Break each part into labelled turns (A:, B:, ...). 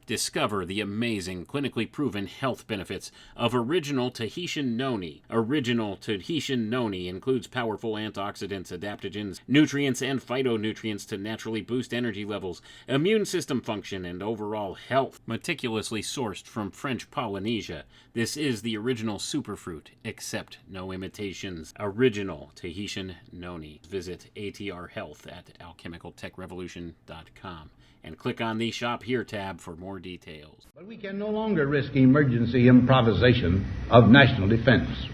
A: Discover the amazing, clinically proven health benefits of Original Tahitian Noni. Original Tahitian Noni includes powerful antioxidants, adaptogens, nutrients, and phytonutrients to naturally boost energy levels, immune system function, and overall health. Meticulously sourced from French Polynesia, this is the original superfruit. Accept no imitations. Original Tahitian Noni. Visit ATR Health at alchemicaltechrevolution.com. and click on the Shop Here tab for more details.
B: But we can no longer risk emergency improvisation of national defense.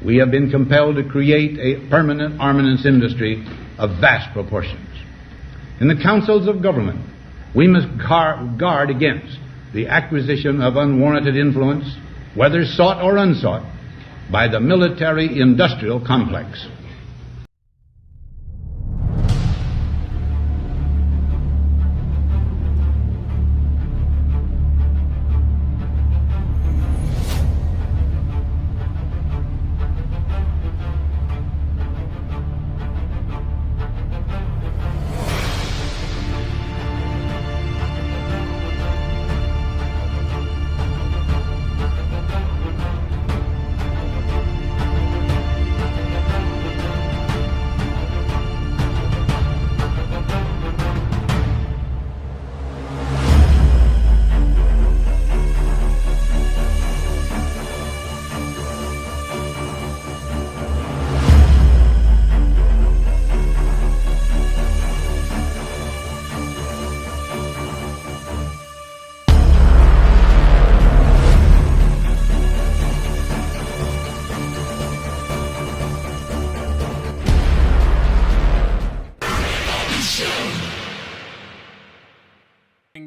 B: We have been compelled to create a permanent armaments industry of vast proportions. In the councils of government, we must guard against the acquisition of unwarranted influence, whether sought or unsought, by the military-industrial complex.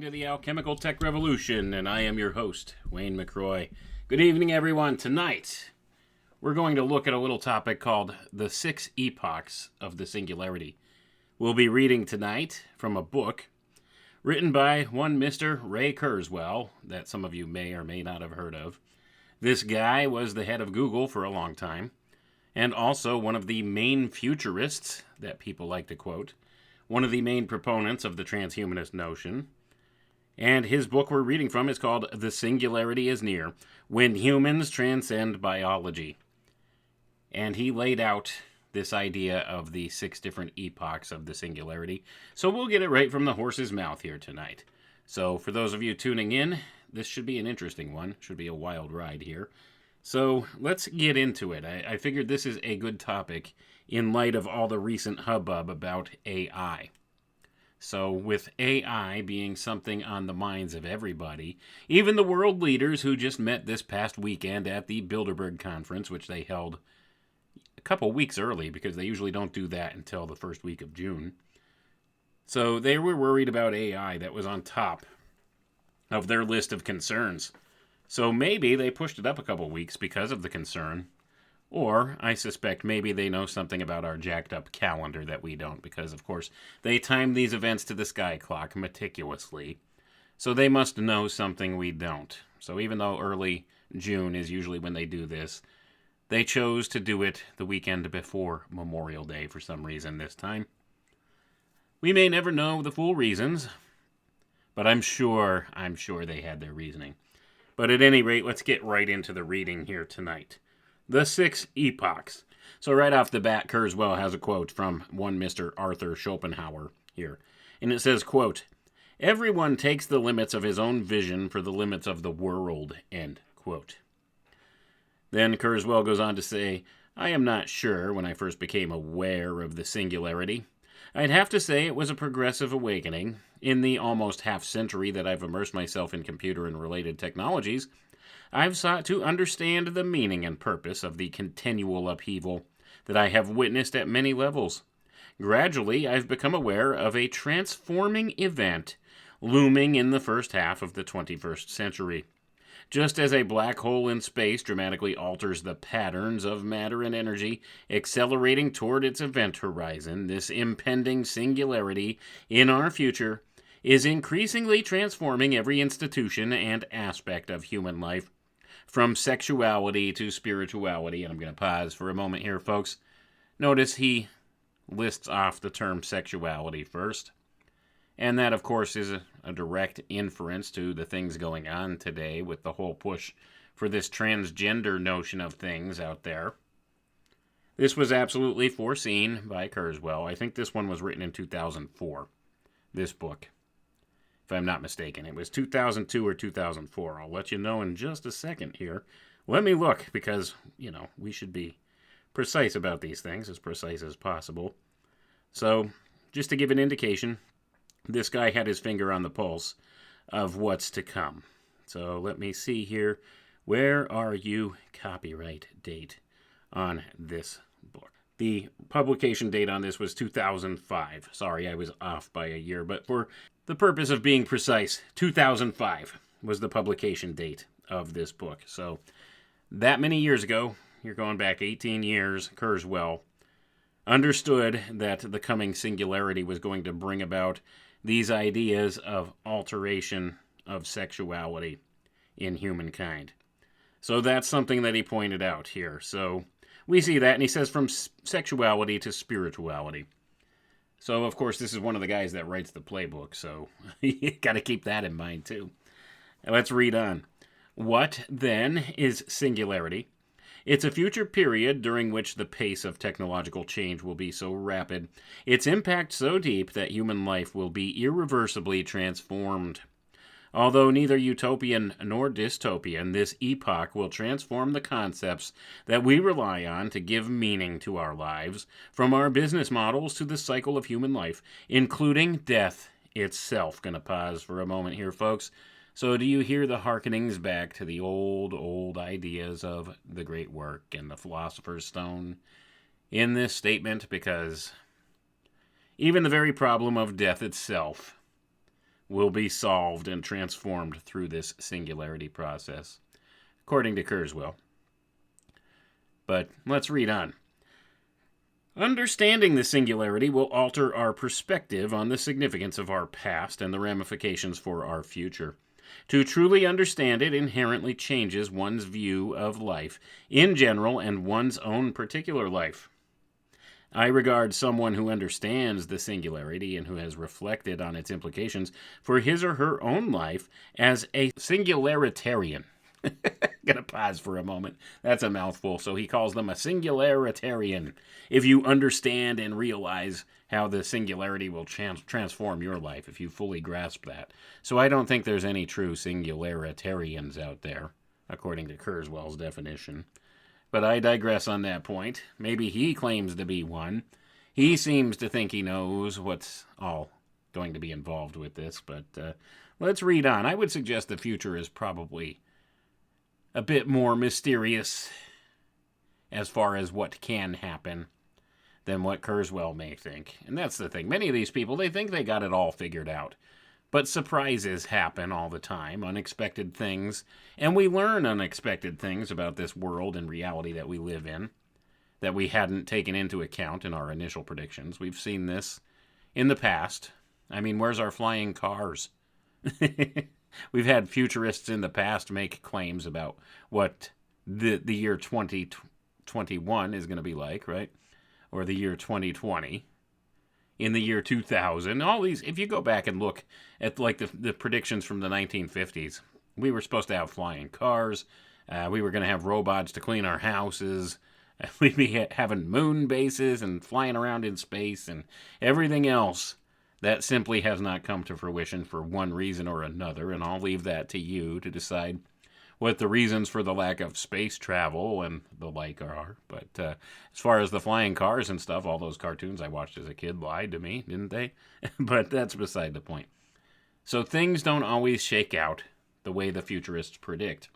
A: To the Alchemical Tech Revolution, and I am your host, Wayne McCroy. Good evening, everyone. Tonight, we're going to look at a little topic called the 6 Epochs of the Singularity. We'll be reading tonight from a book written by one Mr. Ray Kurzweil that some of you may or may not have heard of. This guy was the head of Google for a long time, and also one of the main futurists that people like to quote, one of the main proponents of the transhumanist notion. And his book we're reading from is called The Singularity is Near, When Humans Transcend Biology. And he laid out this idea of the 6 different epochs of the singularity. So we'll get it right from the horse's mouth here tonight. So for those of you tuning in, this should be an interesting one. Should be a wild ride here. So let's get into it. I figured this is a good topic in light of all the recent hubbub about AI. So with AI being something on the minds of everybody, even the world leaders who just met this past weekend at the Bilderberg conference, which they held a couple weeks early because they usually don't do that until the first week of June. So they were worried about AI. That was on top of their list of concerns. So maybe they pushed it up a couple weeks because of the concern. Or, I suspect maybe they know something about our jacked up calendar that we don't, because, of course, they time these events to the sky clock meticulously. So they must know something we don't. So even though early June is usually when they do this, they chose to do it the weekend before Memorial Day for some reason this time. We may never know the full reasons, but I'm sure they had their reasoning. But at any rate, let's get right into the reading here tonight. The 6 Epochs. So right off the bat, Kurzweil has a quote from one Mr. Arthur Schopenhauer here. And it says, quote, "Everyone takes the limits of his own vision for the limits of the world," end quote. Then Kurzweil goes on to say, "I am not sure when I first became aware of the singularity. I'd have to say it was a progressive awakening. In the almost half century that I've immersed myself in computer and related technologies, I've sought to understand the meaning and purpose of the continual upheaval that I have witnessed at many levels. Gradually, I've become aware of a transforming event looming in the first half of the 21st century. Just as a black hole in space dramatically alters the patterns of matter and energy, accelerating toward its event horizon, this impending singularity in our future is increasingly transforming every institution and aspect of human life, from sexuality to spirituality." And I'm going to pause for a moment here, folks. Notice he lists off the term sexuality first. And that, of course, is a direct inference to the things going on today with the whole push for this transgender notion of things out there. This was absolutely foreseen by Kurzweil. I think this one was written in 2004, this book, if I'm not mistaken. It was 2002 or 2004. I'll let you know in just a second here. Let me look, because, we should be precise about these things, as precise as possible. So, just to give an indication, this guy had his finger on the pulse of what's to come. So, let me see here. Where are you? Copyright date on this book. The publication date on this was 2005. Sorry, I was off by a year, but for the purpose of being precise, 2005 was the publication date of this book. So that many years ago, you're going back 18 years, Kurzweil understood that the coming singularity was going to bring about these ideas of alteration of sexuality in humankind. So that's something that he pointed out here. So we see that, and he says from sexuality to spirituality. So, of course, this is one of the guys that writes the playbook, so you got to keep that in mind, too. Let's read on. What, then, is singularity? It's a future period during which the pace of technological change will be so rapid, its impact so deep that human life will be irreversibly transformed. Although neither utopian nor dystopian, this epoch will transform the concepts that we rely on to give meaning to our lives, from our business models to the cycle of human life, including death itself. Gonna pause for a moment here, folks. So do you hear the hearkenings back to the old ideas of the great work and the philosopher's stone in this statement? Because even the very problem of death itself will be solved and transformed through this singularity process, according to Kurzweil. But let's read on. Understanding the singularity will alter our perspective on the significance of our past and the ramifications for our future. To truly understand it inherently changes one's view of life in general and one's own particular life. I regard someone who understands the singularity and who has reflected on its implications for his or her own life as a singularitarian. Gonna pause for a moment. That's a mouthful. So he calls them a singularitarian. If you understand and realize how the singularity will transform your life, if you fully grasp that. So I don't think there's any true singularitarians out there, according to Kurzweil's definition. But I digress on that point. Maybe he claims to be one. He seems to think he knows what's all going to be involved with this, but let's read on. I would suggest the future is probably a bit more mysterious as far as what can happen than what Kurzweil may think. And that's the thing. Many of these people, they think they got it all figured out. But surprises happen all the time, unexpected things, and we learn unexpected things about this world and reality that we live in that we hadn't taken into account in our initial predictions. We've seen this in the past. I mean, where's our flying cars? We've had futurists in the past make claims about what the year 2021 is going to be like, right? Or the year 2020. In the year 2000, all these, if you go back and look at like the predictions from the 1950s, we were supposed to have flying cars, we were going to have robots to clean our houses, we'd be having moon bases and flying around in space and everything else. That simply has not come to fruition for one reason or another, and I'll leave that to you to decide what the reasons for the lack of space travel and the like are. But as far as the flying cars and stuff, all those cartoons I watched as a kid lied to me, didn't they? But that's beside the point. So things don't always shake out the way the futurists predict.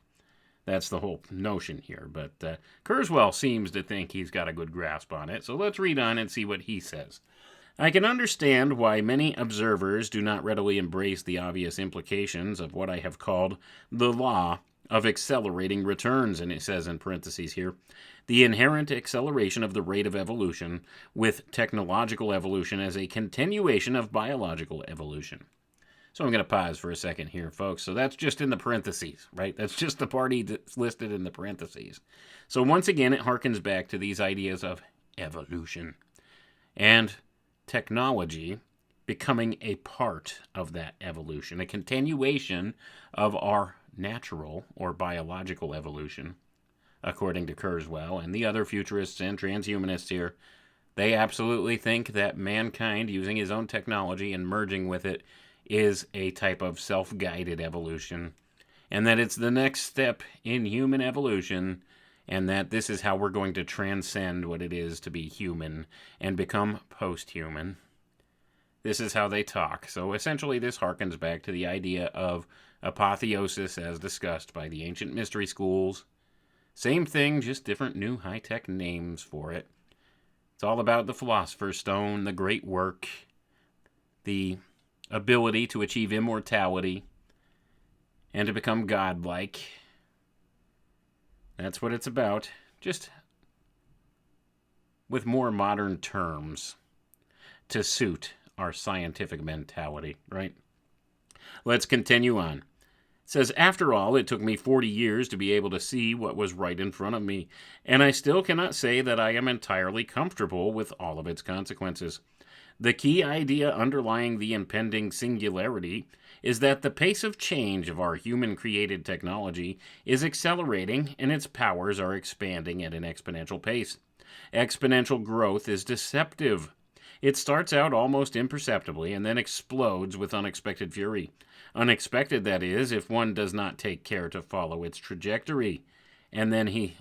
A: That's the whole notion here. But Kurzweil seems to think he's got a good grasp on it. So let's read on and see what he says. I can understand why many observers do not readily embrace the obvious implications of what I have called the law of accelerating returns, and it says in parentheses here, the inherent acceleration of the rate of evolution with technological evolution as a continuation of biological evolution. So I'm going to pause for a second here, folks. So that's just in the parentheses, right? That's just the party that's listed in the parentheses. So once again, it harkens back to these ideas of evolution and technology becoming a part of that evolution, a continuation of our natural or biological evolution, according to Kurzweil and the other futurists and transhumanists here. They absolutely think that mankind, using his own technology and merging with it, is a type of self-guided evolution, and that it's the next step in human evolution, and that this is how we're going to transcend what it is to be human and become post-human. This is how they talk. So essentially this harkens back to the idea of apotheosis as discussed by the ancient mystery schools. Same thing, just different new high-tech names for it. It's all about the Philosopher's Stone, the great work, the ability to achieve immortality, and to become godlike. That's what it's about, just with more modern terms to suit our scientific mentality, right? Let's continue on. It says, after all, it took me 40 years to be able to see what was right in front of me, and I still cannot say that I am entirely comfortable with all of its consequences. The key idea underlying the impending singularity is that the pace of change of our human-created technology is accelerating and its powers are expanding at an exponential pace. Exponential growth is deceptive. It starts out almost imperceptibly and then explodes with unexpected fury. Unexpected, that is, if one does not take care to follow its trajectory. And then he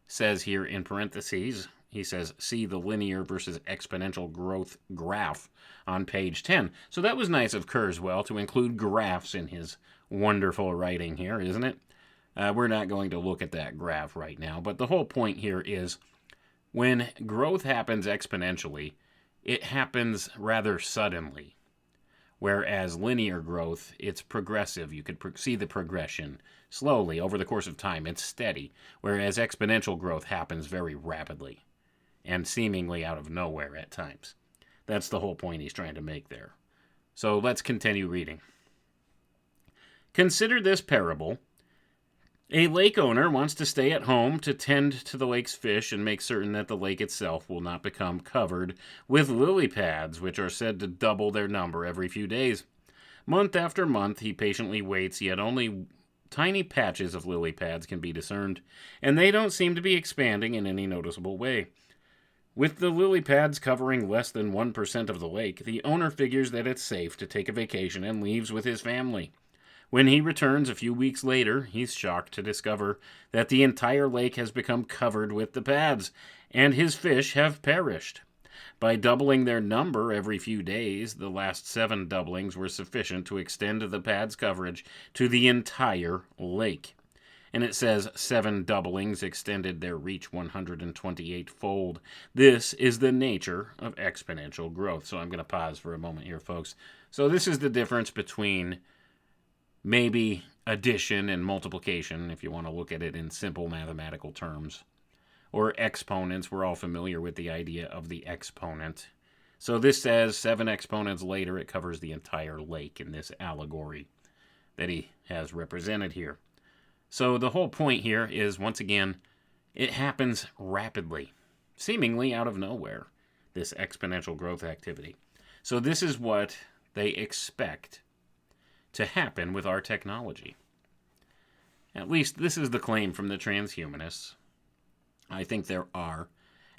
A: says here in parentheses, he says, see the linear versus exponential growth graph on page 10. So that was nice of Kurzweil to include graphs in his wonderful writing here, isn't it? We're not going to look at that graph right now, but the whole point here is when growth happens exponentially, it happens rather suddenly. Whereas linear growth, it's progressive. You could see the progression slowly over the course of time. It's steady. Whereas exponential growth happens very rapidly and seemingly out of nowhere at times. That's the whole point he's trying to make there. So let's continue reading. Consider this parable. A lake owner wants to stay at home to tend to the lake's fish and make certain that the lake itself will not become covered with lily pads, which are said to double their number every few days. Month after month, he patiently waits, yet only tiny patches of lily pads can be discerned, and they don't seem to be expanding in any noticeable way. With the lily pads covering less than 1% of the lake, the owner figures that it's safe to take a vacation and leaves with his family. When he returns a few weeks later, he's shocked to discover that the entire lake has become covered with the pads, and his fish have perished. By doubling their number every few days, the last 7 doublings were sufficient to extend the pads' coverage to the entire lake. And it says 7 doublings extended their reach 128-fold. This is the nature of exponential growth. So I'm going to pause for a moment here, folks. So this is the difference between maybe addition and multiplication, if you want to look at it in simple mathematical terms. Or exponents. We're all familiar with the idea of the exponent. So this says 7 exponents later, it covers the entire lake in this allegory that he has represented here. So the whole point here is, once again, it happens rapidly, seemingly out of nowhere, this exponential growth activity. So this is what they expect to happen with our technology. At least this is the claim from the transhumanists. I think there are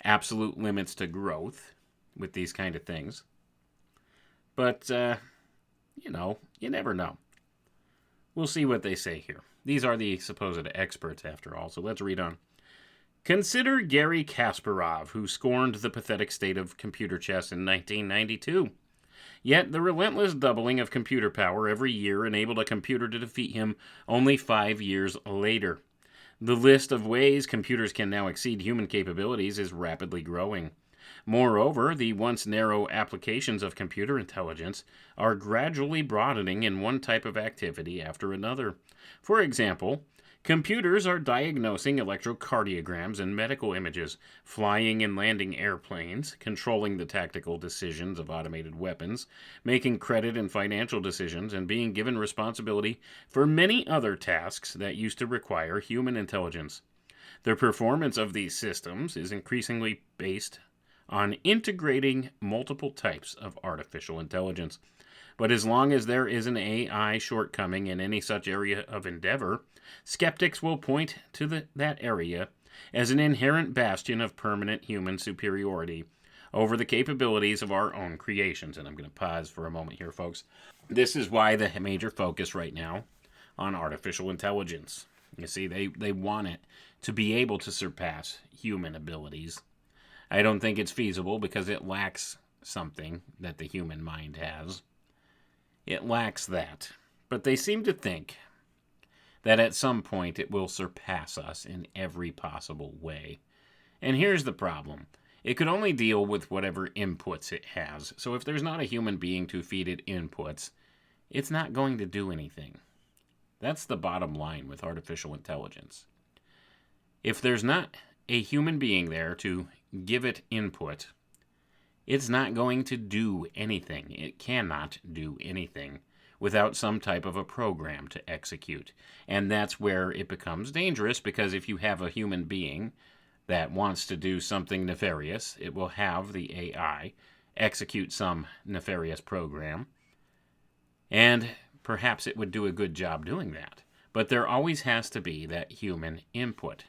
A: absolute limits to growth with these kind of things. But, you never know. We'll see what they say here. These are the supposed experts, after all, so let's read on. Consider Garry Kasparov, who scorned the pathetic state of computer chess in 1992. Yet the relentless doubling of computer power every year enabled a computer to defeat him only 5 years later. The list of ways computers can now exceed human capabilities is rapidly growing. Moreover, the once narrow applications of computer intelligence are gradually broadening in one type of activity after another. For example, computers are diagnosing electrocardiograms and medical images, flying and landing airplanes, controlling the tactical decisions of automated weapons, making credit and financial decisions, and being given responsibility for many other tasks that used to require human intelligence. The performance of these systems is increasingly based on integrating multiple types of artificial intelligence. But as long as there is an AI shortcoming in any such area of endeavor, skeptics will point to that area as an inherent bastion of permanent human superiority over the capabilities of our own creations. And I'm going to pause for a moment here, folks. This is why the major focus right now on artificial intelligence. You see, they want it to be able to surpass human abilities. I don't think it's feasible because it lacks something that the human mind has. It lacks that. But they seem to think that at some point it will surpass us in every possible way. And here's the problem. It could only deal with whatever inputs it has. So if there's not a human being to feed it inputs, it's not going to do anything. That's the bottom line with artificial intelligence. If there's not a human being there to give it input, it's not going to do anything. It cannot do anything without some type of a program to execute. And that's where it becomes dangerous, because if you have a human being that wants to do something nefarious, it will have the AI execute some nefarious program, and perhaps it would do a good job doing that. But there always has to be that human input.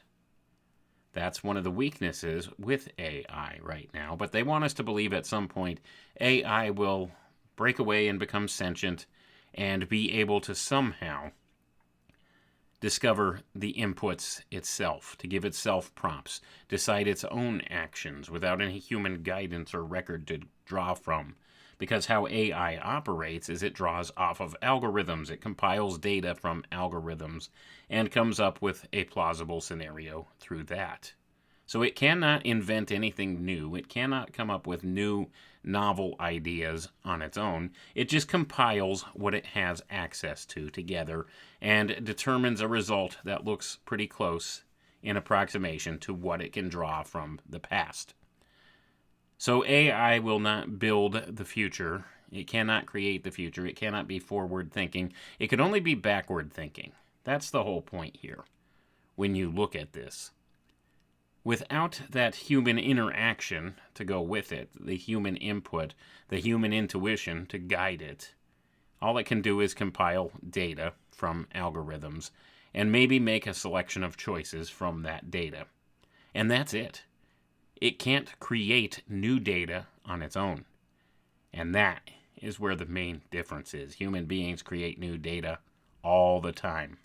A: That's one of the weaknesses with AI right now, but they want us to believe at some point AI will break away and become sentient and be able to somehow discover the inputs itself, to give itself prompts, decide its own actions without any human guidance or record to draw from. Because how AI operates is it draws off of algorithms. It compiles data from algorithms and comes up with a plausible scenario through that. So it cannot invent anything new. It cannot come up with new, novel ideas on its own. It just compiles what it has access to together and determines a result that looks pretty close in approximation to what it can draw from the past. So AI will not build the future. It cannot create the future. It cannot be forward thinking. It can only be backward thinking. That's the whole point here when you look at this. Without that human interaction to go with it, the human input, the human intuition to guide it, all it can do is compile data from algorithms and maybe make a selection of choices from that data. And that's it. It can't create new data on its own. And that is where the main difference is. Human beings create new data all the time.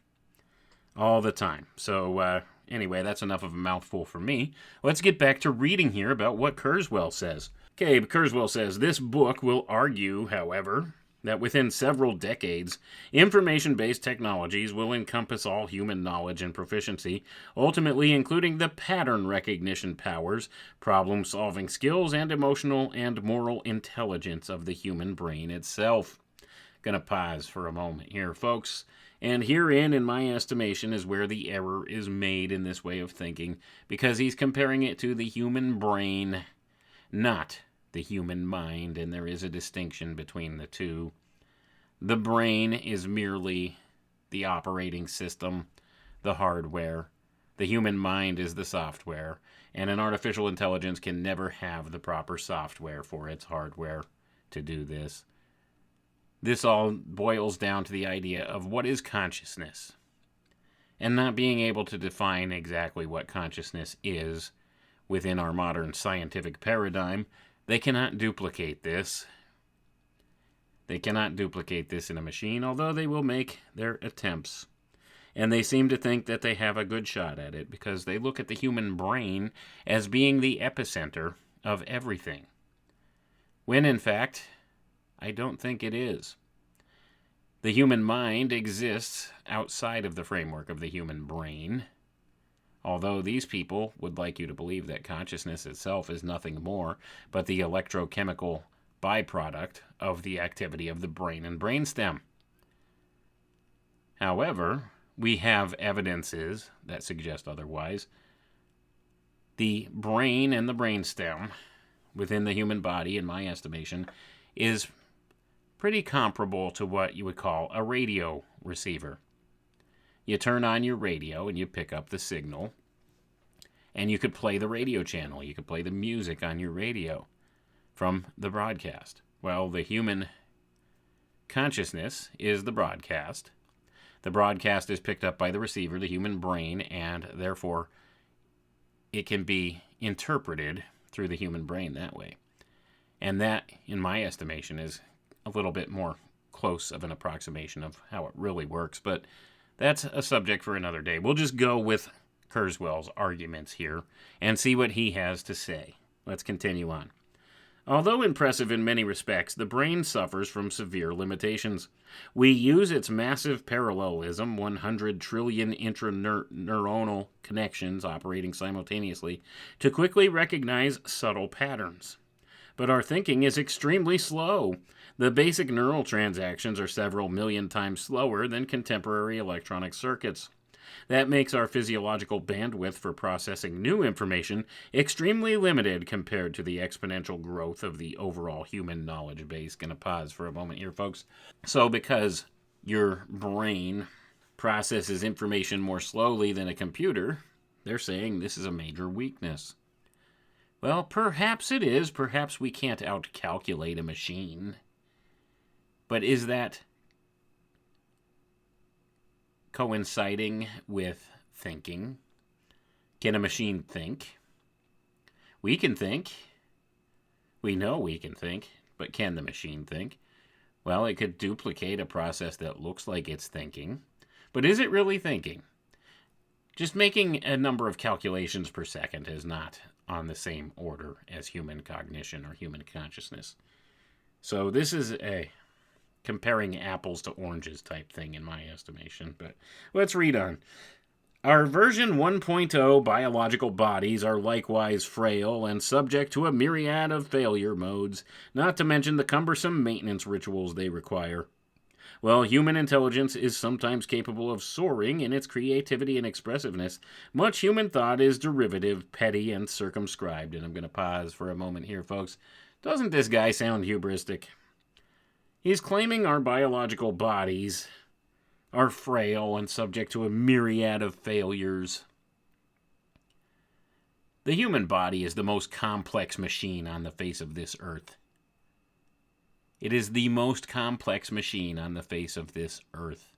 A: All the time. So, anyway, that's enough of a mouthful for me. Let's get back to reading here about what Kurzweil says. Okay, Kurzweil says, this book will argue, however, that within several decades, information-based technologies will encompass all human knowledge and proficiency, ultimately including the pattern recognition powers, problem-solving skills, and emotional and moral intelligence of the human brain itself. Gonna pause for a moment here, folks. And herein, in my estimation, is where the error is made in this way of thinking, because he's comparing it to the human brain, not the human mind, and there is a distinction between the two. The brain is merely the operating system, the hardware. The human mind is the software, and an artificial intelligence can never have the proper software for its hardware to do this. This all boils down to the idea of what is consciousness, and not being able to define exactly what consciousness is within our modern scientific paradigm. They cannot duplicate this. They cannot duplicate this in a machine, although they will make their attempts. And they seem to think that they have a good shot at it because they look at the human brain as being the epicenter of everything. When, in fact, I don't think it is. The human mind exists outside of the framework of the human brain, although these people would like you to believe that consciousness itself is nothing more but the electrochemical byproduct of the activity of the brain and brainstem. However, we have evidences that suggest otherwise. The brain and the brainstem within the human body, in my estimation, is pretty comparable to what you would call a radio receiver. You turn on your radio and you pick up the signal, And you could play the radio channel. You could play the music on your radio from the broadcast. Well, the human consciousness is the broadcast. The broadcast is picked up by the receiver, the human brain, and therefore it can be interpreted through the human brain that way. And that, in my estimation, is a little bit more close of an approximation of how it really works. But that's a subject for another day. We'll just go with Kurzweil's arguments here and see what he has to say. Let's continue on. Although impressive in many respects, the brain suffers from severe limitations. We use its massive parallelism, 100 trillion intraneuronal connections operating simultaneously, to quickly recognize subtle patterns. But our thinking is extremely slow. The basic neural transactions are several million times slower than contemporary electronic circuits. That makes our physiological bandwidth for processing new information extremely limited compared to the exponential growth of the overall human knowledge base. Gonna pause for a moment here, folks. So because your brain processes information more slowly than a computer, they're saying this is a major weakness. Well, perhaps it is. Perhaps we can't outcalculate a machine. But is that coinciding with thinking? Can a machine think? We can think. We know we can think, but can the machine think? Well, it could duplicate a process that looks like it's thinking, but is it really thinking? Just making a number of calculations per second is not on the same order as human cognition or human consciousness. So this is a comparing apples to oranges type thing in my estimation. But let's read on. Our version 1.0 biological bodies are likewise frail and subject to a myriad of failure modes, not to mention the cumbersome maintenance rituals they require. While human intelligence is sometimes capable of soaring in its creativity and expressiveness, much human thought is derivative, petty, and circumscribed. And I'm going to pause for a moment here, folks. Doesn't this guy sound hubristic? He's claiming our biological bodies are frail and subject to a myriad of failures. The human body is the most complex machine on the face of this earth. It is the most complex machine on the face of this earth.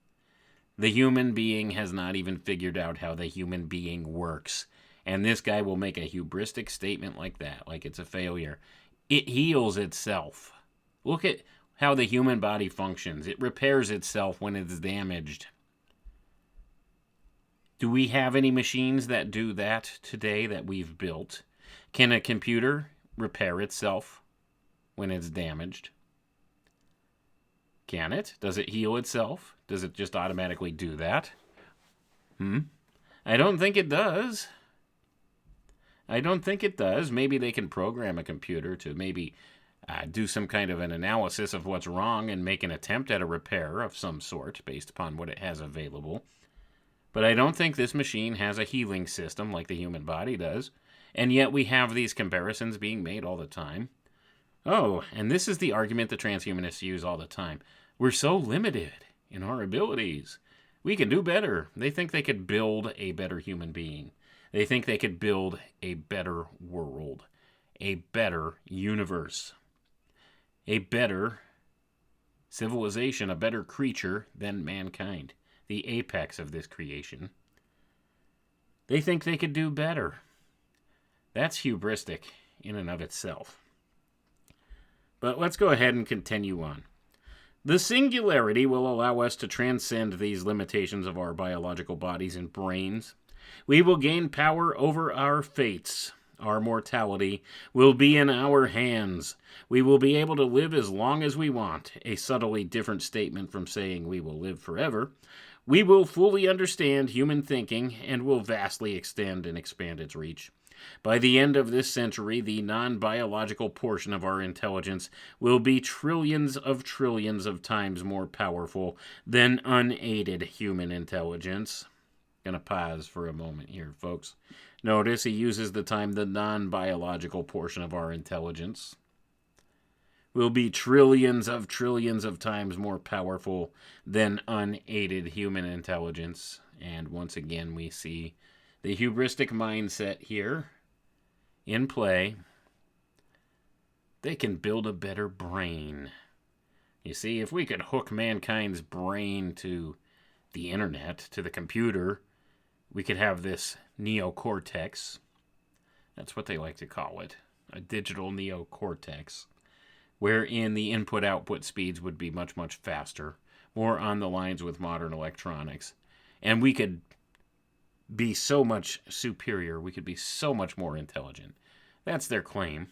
A: The human being has not even figured out how the human being works. And this guy will make a hubristic statement like that, like it's a failure. It heals itself. Look at how the human body functions. It repairs itself when it's damaged. Do we have any machines that do that today that we've built? Can a computer repair itself when it's damaged? Can it? Does it heal itself? Does it just automatically do that? I don't think it does. I don't think it does. Maybe they can program a computer to maybe do some kind of an analysis of what's wrong and make an attempt at a repair of some sort based upon what it has available. But I don't think this machine has a healing system like the human body does. And yet we have these comparisons being made all the time. Oh, and this is the argument the transhumanists use all the time. We're so limited in our abilities. We can do better. They think they could build a better human being. They think they could build a better world, a better universe, a better civilization, a better creature than mankind, the apex of this creation. They think they could do better. That's hubristic in and of itself. But let's go ahead and continue on. The singularity will allow us to transcend these limitations of our biological bodies and brains. We will gain power over our fates. Our mortality will be in our hands. We will be able to live as long as we want, a subtly different statement from saying we will live forever. We will fully understand human thinking and will vastly extend and expand its reach. By the end of this century, the non-biological portion of our intelligence will be trillions of times more powerful than unaided human intelligence. Gonna pause for a moment here, folks. Notice he uses the time the non-biological portion of our intelligence will be trillions of times more powerful than unaided human intelligence. And once again, we see The hubristic mindset here in play. They can build a better brain. You see, if we could hook mankind's brain to the internet, to the computer, we could have this neocortex. That's what they like to call it, a digital neocortex, wherein the input-output speeds would be much, much faster, more on the lines with modern electronics. And we could be so much superior, we could be so much more intelligent. That's their claim.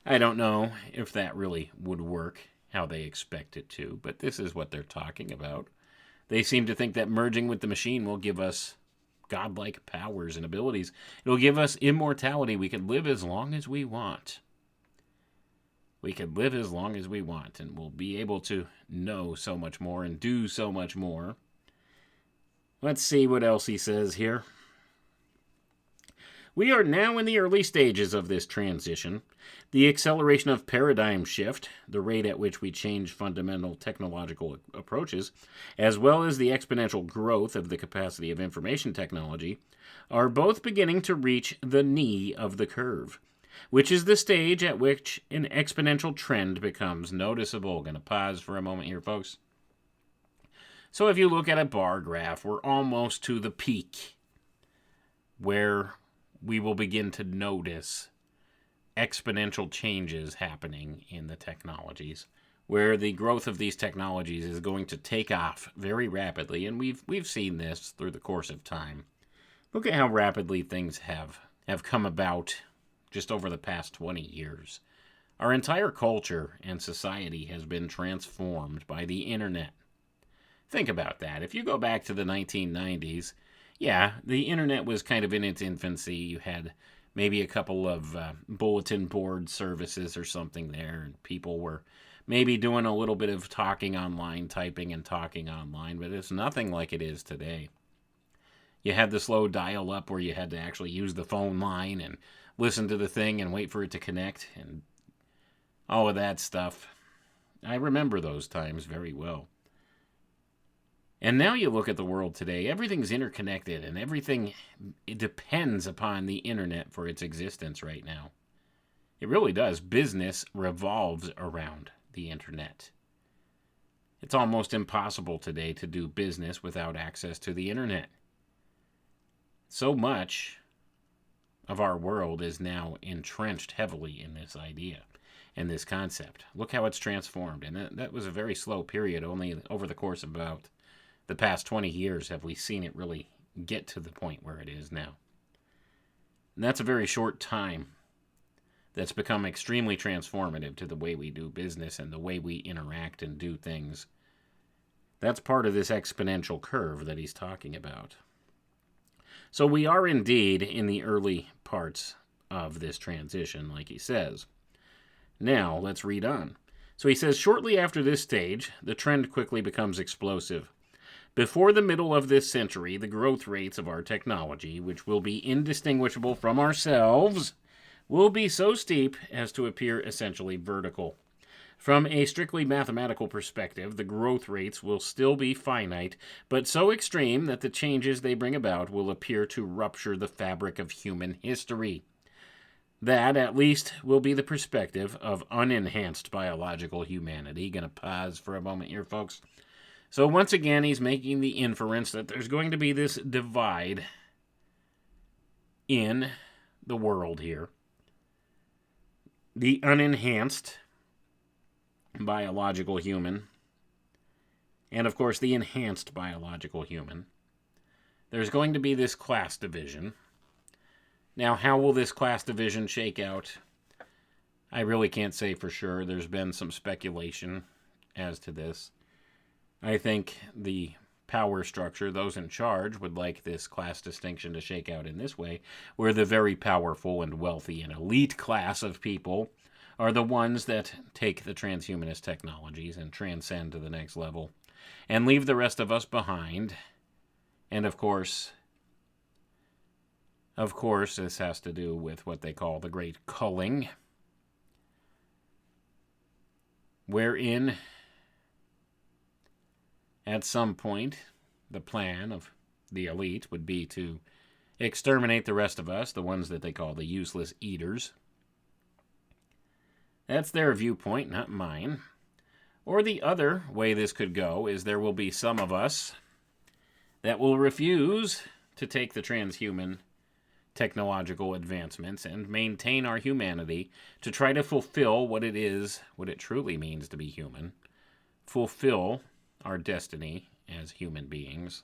A: I don't know if that really would work how they expect it to, but this is what they're talking about. They seem to think that merging with the machine will give us godlike powers and abilities. It'll give us immortality. We can live as long as we want. We can live as long as we want, and we'll be able to know so much more and do so much more. Let's see what else he says here. We are now in the early stages of this transition. The acceleration of paradigm shift, the rate at which we change fundamental technological approaches, as well as the exponential growth of the capacity of information technology, are both beginning to reach the knee of the curve, which is the stage at which an exponential trend becomes noticeable. Going to pause for a moment here, folks. So if you look at a bar graph, we're almost to the peak where we will begin to notice exponential changes happening in the technologies, where the growth of these technologies is going to take off very rapidly, and we've seen this through the course of time. Look at how rapidly things have come about just over the past 20 years. Our entire culture and society has been transformed by the internet. Think about that. If you go back to the 1990s, yeah, the internet was kind of in its infancy. You had maybe a couple of bulletin board services or something there, and people were maybe doing a little bit of talking online, typing and talking online, but it's nothing like it is today. You had the slow dial-up where you had to actually use the phone line and listen to the thing and wait for it to connect and all of that stuff. I remember those times very well. And now you look at the world today, everything's interconnected and everything depends upon the internet for its existence right now. It really does. Business revolves around the internet. It's almost impossible today to do business without access to the internet. So much of our world is now entrenched heavily in this idea and this concept. Look how it's transformed. And that was a very slow period. Only over the course of about the past 20 years have we seen it really get to the point where it is now. And that's a very short time that's become extremely transformative to the way we do business and the way we interact and do things. That's part of this exponential curve that he's talking about. So we are indeed in the early parts of this transition, like he says. Now, let's read on. So he says, shortly after this stage, the trend quickly becomes explosive. Before the middle of this century, the growth rates of our technology, which will be indistinguishable from ourselves, will be so steep as to appear essentially vertical. From a strictly mathematical perspective, the growth rates will still be finite, but so extreme that the changes they bring about will appear to rupture the fabric of human history. That, at least, will be the perspective of unenhanced biological humanity. Gonna pause for a moment here, folks. So once again, he's making the inference that there's going to be this divide in the world here. The unenhanced biological human, and of course the enhanced biological human. There's going to be this class division. Now, how will this class division shake out? I really can't say for sure. There's been some speculation as to this. I think the power structure, those in charge, would like this class distinction to shake out in this way, where the very powerful and wealthy and elite class of people are the ones that take the transhumanist technologies and transcend to the next level, and leave the rest of us behind. And of course, this has to do with what they call the Great Culling, wherein at some point, the plan of the elite, would be to exterminate the rest of us, the ones that they call the useless eaters. That's their viewpoint, not mine. Or the other way this could go is there will be some of us that will refuse to take the transhuman technological advancements and maintain our humanity to try to fulfill what it truly means to be human, fulfill our destiny as human beings,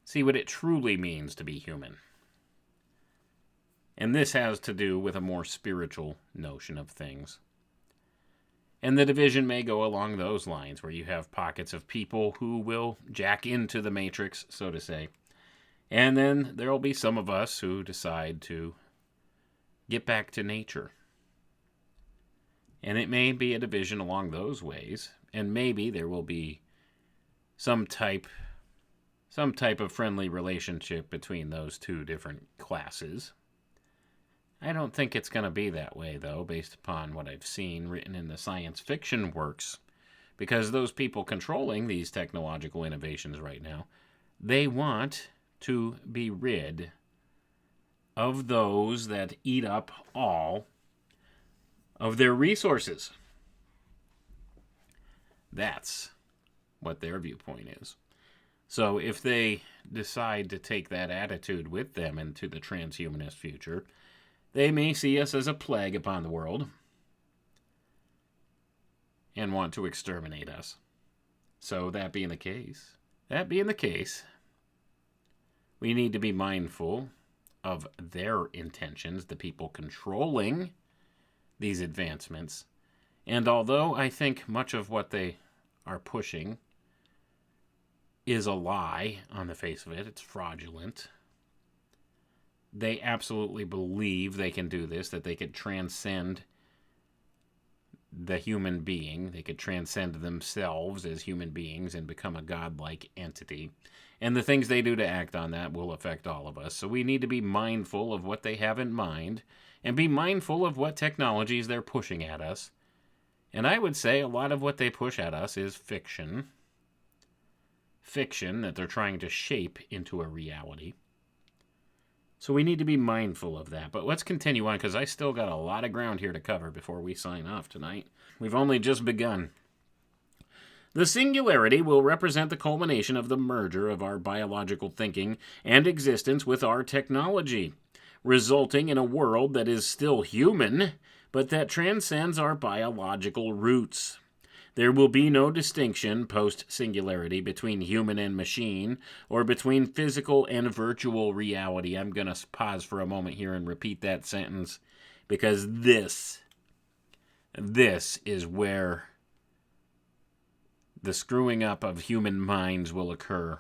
A: see what it truly means to be human. And this has to do with a more spiritual notion of things. And the division may go along those lines, where you have pockets of people who will jack into the matrix, so to say. And then there will be some of us who decide to get back to nature. And it may be a division along those ways. And maybe there will be some type of friendly relationship between those two different classes. I don't think it's going to be that way, though, based upon what I've seen written in the science fiction works. Because those people controlling these technological innovations right now, they want to be rid of those that eat up all of their resources. That's what their viewpoint is. So if they decide to take that attitude with them into the transhumanist future, they may see us as a plague upon the world and want to exterminate us. So that being the case, we need to be mindful of their intentions, the people controlling these advancements. And although I think much of what they are pushing is a lie on the face of it, it's fraudulent, they absolutely believe they can do this, that they could transcend the human being. They could transcend themselves as human beings and become a godlike entity. And the things they do to act on that will affect all of us. So we need to be mindful of what they have in mind and be mindful of what technologies they're pushing at us. And I would say a lot of what they push at us is fiction. Fiction that they're trying to shape into a reality. So we need to be mindful of that. But let's continue on, because I still got a lot of ground here to cover before we sign off tonight. We've only just begun. The singularity will represent the culmination of the merger of our biological thinking and existence with our technology, resulting in a world that is still human, but that transcends our biological roots. There will be no distinction post-singularity between human and machine, or between physical and virtual reality. I'm going to pause for a moment here and repeat that sentence, because this is where the screwing up of human minds will occur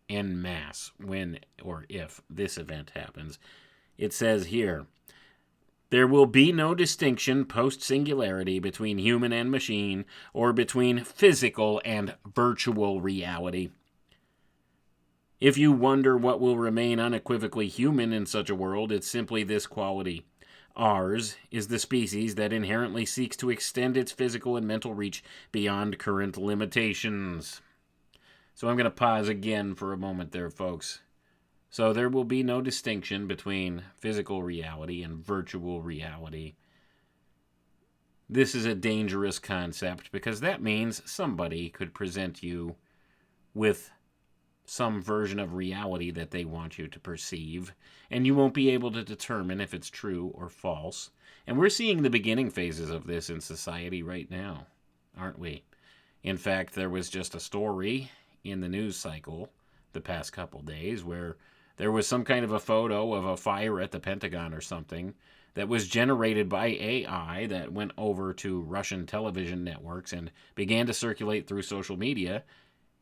A: en masse when or if this event happens. It says here, there will be no distinction post-singularity between human and machine, or between physical and virtual reality. If you wonder what will remain unequivocally human in such a world, it's simply this quality. Ours is the species that inherently seeks to extend its physical and mental reach beyond current limitations. So I'm going to pause again for a moment there, folks. So there will be no distinction between physical reality and virtual reality. This is a dangerous concept, because that means somebody could present you with some version of reality that they want you to perceive, and you won't be able to determine if it's true or false. And we're seeing the beginning phases of this in society right now, aren't we? In fact, there was just a story in the news cycle the past couple days where there was some kind of a photo of a fire at the Pentagon or something that was generated by AI that went over to Russian television networks and began to circulate through social media.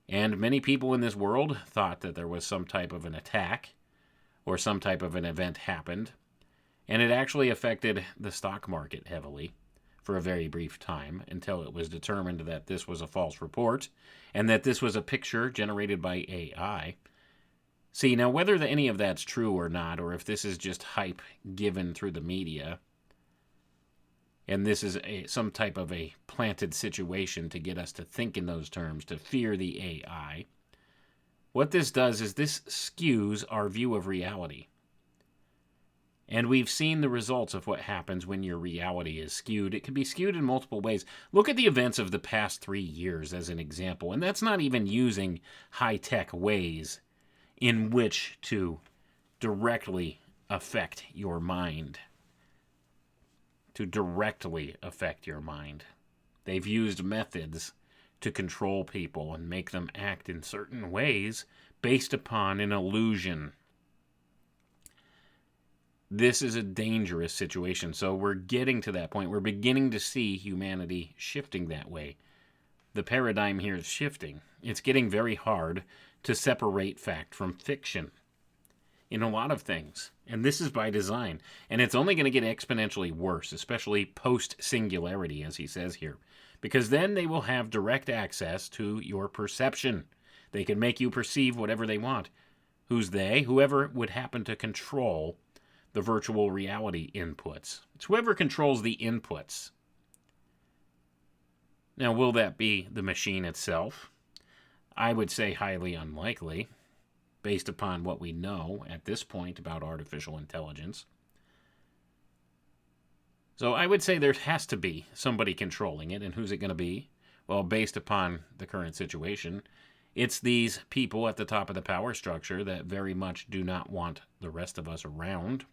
A: And many people in this world thought that there was some type of an attack or some type of an event happened. And it actually affected the stock market heavily for a very brief time, until it was determined that this was a false report and that this was a picture generated by AI. See, now whether any of that's true or not, or if this is just hype given through the media, and this is some type of a planted situation to get us to think in those terms, to fear the AI, What this does is this skews our view of reality. And we've seen the results of what happens when your reality is skewed. It can be skewed in multiple ways. Look at the events of the past 3 years as an example. And that's not even using high-tech ways in which to directly affect your mind. To directly affect your mind. They've used methods to control people and make them act in certain ways based upon an illusion. This is a dangerous situation. So we're getting to that point. We're beginning to see humanity shifting that way. The paradigm here is shifting. It's getting very hard to separate fact from fiction in a lot of things. And this is by design. And it's only going to get exponentially worse, especially post-singularity, as he says here. Because then they will have direct access to your perception. They can make you perceive whatever they want. Who's they? Whoever would happen to control the virtual reality inputs. It's whoever controls the inputs. Now, will that be the machine itself? I would say highly unlikely, based upon what we know at this point about artificial intelligence. So I would say there has to be somebody controlling it, and who's it going to be? Well, based upon the current situation, it's these people at the top of the power structure that very much do not want the rest of us around.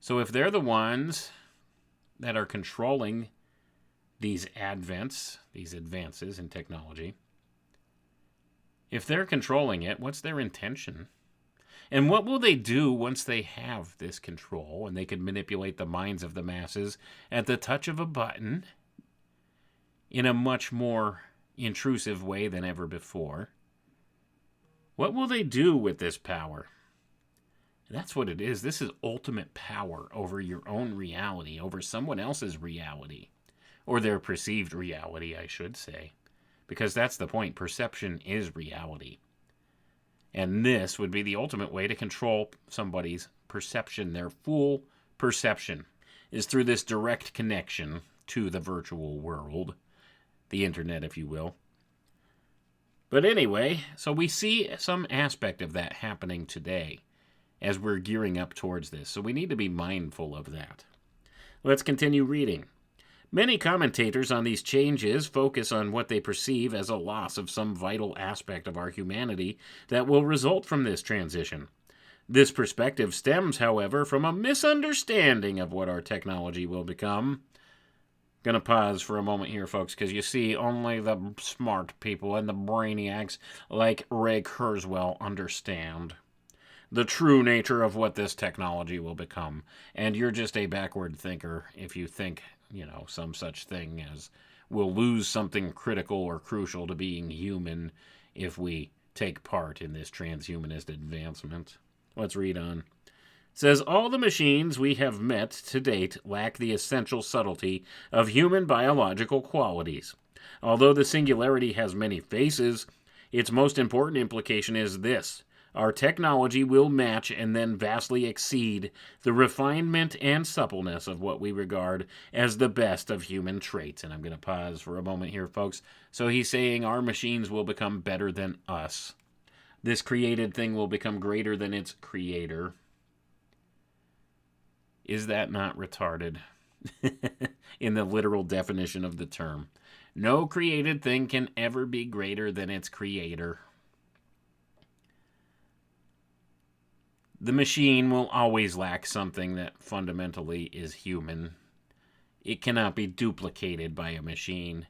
A: So if they're the ones that are controlling these advances in technology, if they're controlling it, what's their intention? And what will they do once they have this control and they can manipulate the minds of the masses at the touch of a button in a much more intrusive way than ever before? What will they do with this power? That's what it is. This is ultimate power over your own reality, over someone else's reality, or their perceived reality, I should say. Because that's the point. Perception is reality. And this would be the ultimate way to control somebody's perception. Their full perception is through this direct connection to the virtual world, the internet, if you will. But anyway, so we see some aspect of that happening today as we're gearing up towards this. So we need to be mindful of that. Let's continue reading. Many commentators on these changes focus on what they perceive as a loss of some vital aspect of our humanity that will result from this transition. This perspective stems, however, from a misunderstanding of what our technology will become. Gonna pause for a moment here, folks, because you see, only the smart people and the brainiacs like Ray Kurzweil understand the true nature of what this technology will become. And you're just a backward thinker if you think, some such thing as we'll lose something critical or crucial to being human if we take part in this transhumanist advancement. Let's read on. It says, all the machines we have met to date lack the essential subtlety of human biological qualities. Although the singularity has many faces, its most important implication is this: our technology will match and then vastly exceed the refinement and suppleness of what we regard as the best of human traits. And I'm going to pause for a moment here, folks. So he's saying our machines will become better than us. This created thing will become greater than its creator. Is that not retarded? In the literal definition of the term. No created thing can ever be greater than its creator. The machine will always lack something that fundamentally is human. It cannot be duplicated by a machine.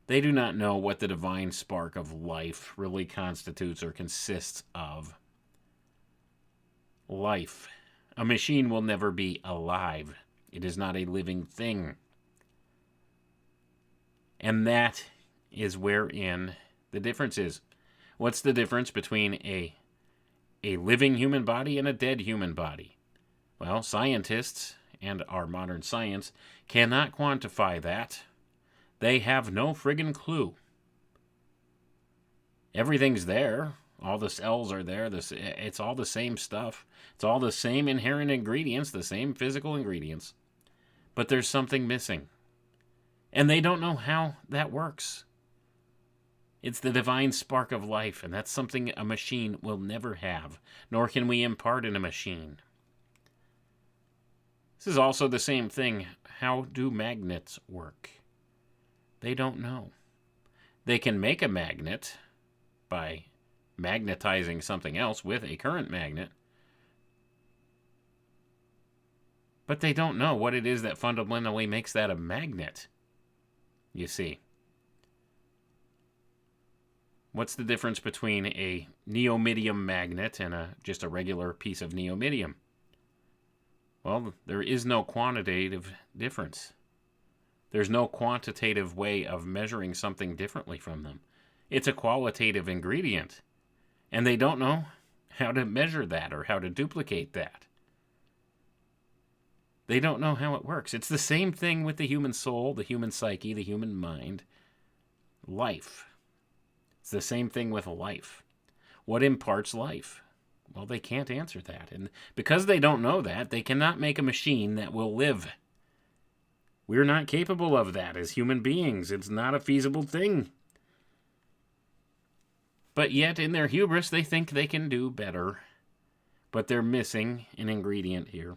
A: They do not know what the divine spark of life really constitutes or consists of. Life. A machine will never be alive. It is not a living thing. And that is wherein the difference is. What's the difference between a living human body and a dead human body? Well, scientists and our modern science cannot quantify that. They have no friggin' clue. Everything's there. All the cells are there. It's all the same stuff. It's all the same inherent ingredients, the same physical ingredients. But there's something missing. And they don't know how that works. It's the divine spark of life, and that's something a machine will never have, nor can we impart in a machine. This is also the same thing. How do magnets work? They don't know. They can make a magnet by magnetizing something else with a current magnet, but they don't know what it is that fundamentally makes that a magnet. You see. What's the difference between a neodymium magnet and just a regular piece of neodymium? Well, there is no quantitative difference. There's no quantitative way of measuring something differently from them. It's a qualitative ingredient, and they don't know how to measure that or how to duplicate that. They don't know how it works. It's the same thing with the human soul, the human psyche, the human mind, life. It's the same thing with life. What imparts life? Well, they can't answer that. And because they don't know that, they cannot make a machine that will live. We're not capable of that as human beings. It's not a feasible thing. But yet, in their hubris, they think they can do better. But they're missing an ingredient here.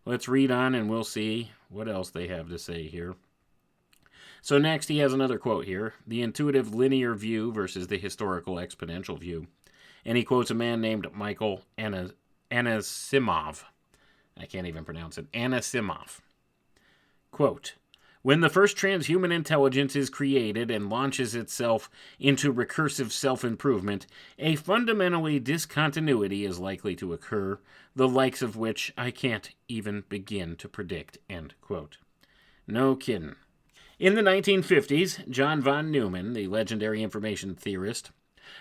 A: Let's read on and we'll see what else they have to say here. So next, he has another quote here. The intuitive linear view versus the historical exponential view. And he quotes a man named Michael Anasimov. I can't even pronounce it. Anasimov. Quote, when the first transhuman intelligence is created and launches itself into recursive self-improvement, a fundamentally discontinuity is likely to occur, the likes of which I can't even begin to predict, end quote. No kidding. In the 1950s, John von Neumann, the legendary information theorist,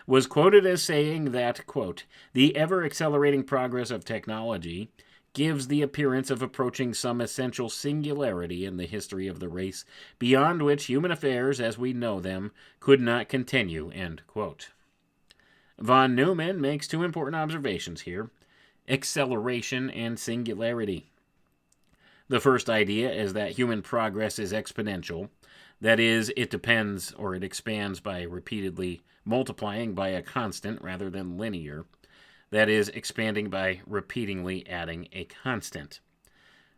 A: was quoted as saying that, quote, the ever-accelerating progress of technology gives the appearance of approaching some essential singularity in the history of the race, beyond which human affairs as we know them could not continue, end quote. Von Neumann makes two important observations here: acceleration and singularity. The first idea is that human progress is exponential. That is, it depends or it expands by repeatedly multiplying by a constant rather than linear. That is, expanding by repeatedly adding a constant.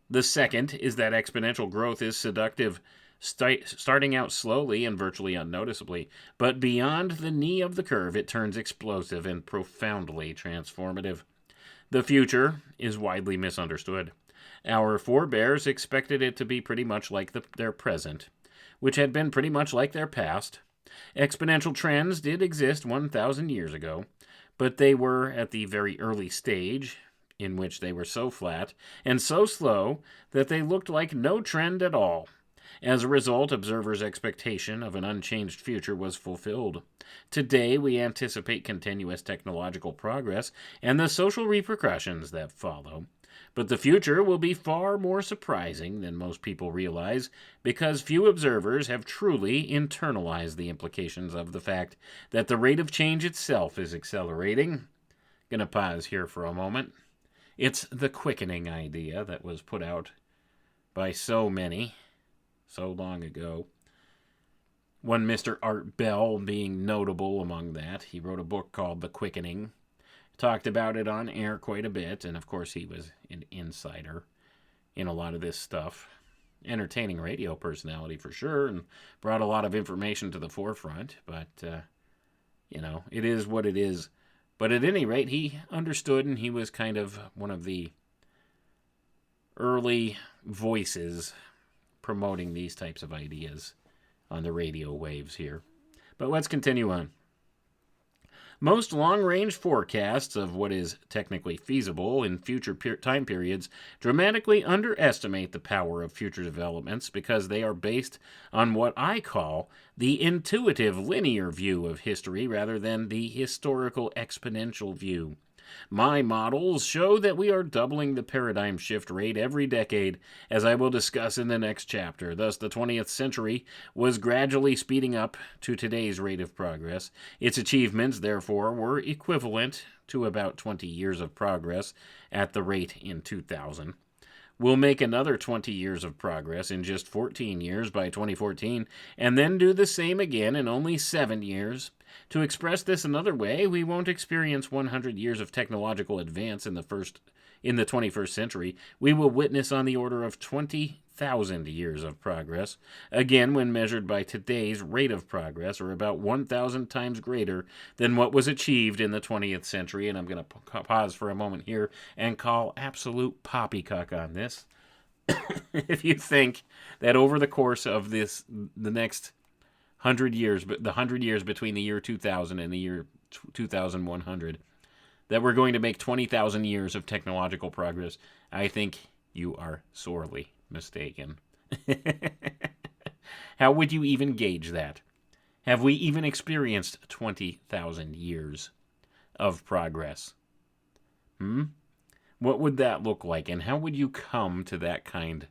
A: The second is that exponential growth is seductive, starting out slowly and virtually unnoticeably, but beyond the knee of the curve it turns explosive and profoundly transformative. The future is widely misunderstood. Our forebears expected it to be pretty much like their present, which had been pretty much like their past. Exponential trends did exist 1,000 years ago, but they were at the very early stage, in which they were so flat and so slow that they looked like no trend at all. As a result, observers' expectation of an unchanged future was fulfilled. Today, we anticipate continuous technological progress and the social repercussions that follow. But the future will be far more surprising than most people realize, because few observers have truly internalized the implications of the fact that the rate of change itself is accelerating. Gonna pause here for a moment. It's the quickening idea that was put out by so many so long ago. One Mr. Art Bell being notable among that. He wrote a book called The Quickening. Talked about it on air quite a bit, and of course he was an insider in a lot of this stuff. Entertaining radio personality for sure, and brought a lot of information to the forefront, but, it is what it is. But at any rate, he understood, and he was kind of one of the early voices promoting these types of ideas on the radio waves here. But let's continue on. Most long-range forecasts of what is technically feasible in future time periods dramatically underestimate the power of future developments because they are based on what I call the intuitive linear view of history rather than the historical exponential view. My models show that we are doubling the paradigm shift rate every decade, as I will discuss in the next chapter. Thus, the 20th century was gradually speeding up to today's rate of progress. Its achievements, therefore, were equivalent to about 20 years of progress at the rate in 2000. We'll make another 20 years of progress in just 14 years by 2014, and then do the same again in only 7 years. To express this another way, we won't experience 100 years of technological advance in the 21st century. We will witness on the order of 20,000 years of progress, again when measured by today's rate of progress, or about 1,000 times greater than what was achieved in the 20th century. And I'm going to pause for a moment here and call absolute poppycock on this. If you think that over the course of the next 100 years, the 100 years between the year 2000 and the year 2100, that we're going to make 20,000 years of technological progress, I think you are sorely mistaken. How would you even gauge that? Have we even experienced 20,000 years of progress? What would that look like, and how would you come to that kind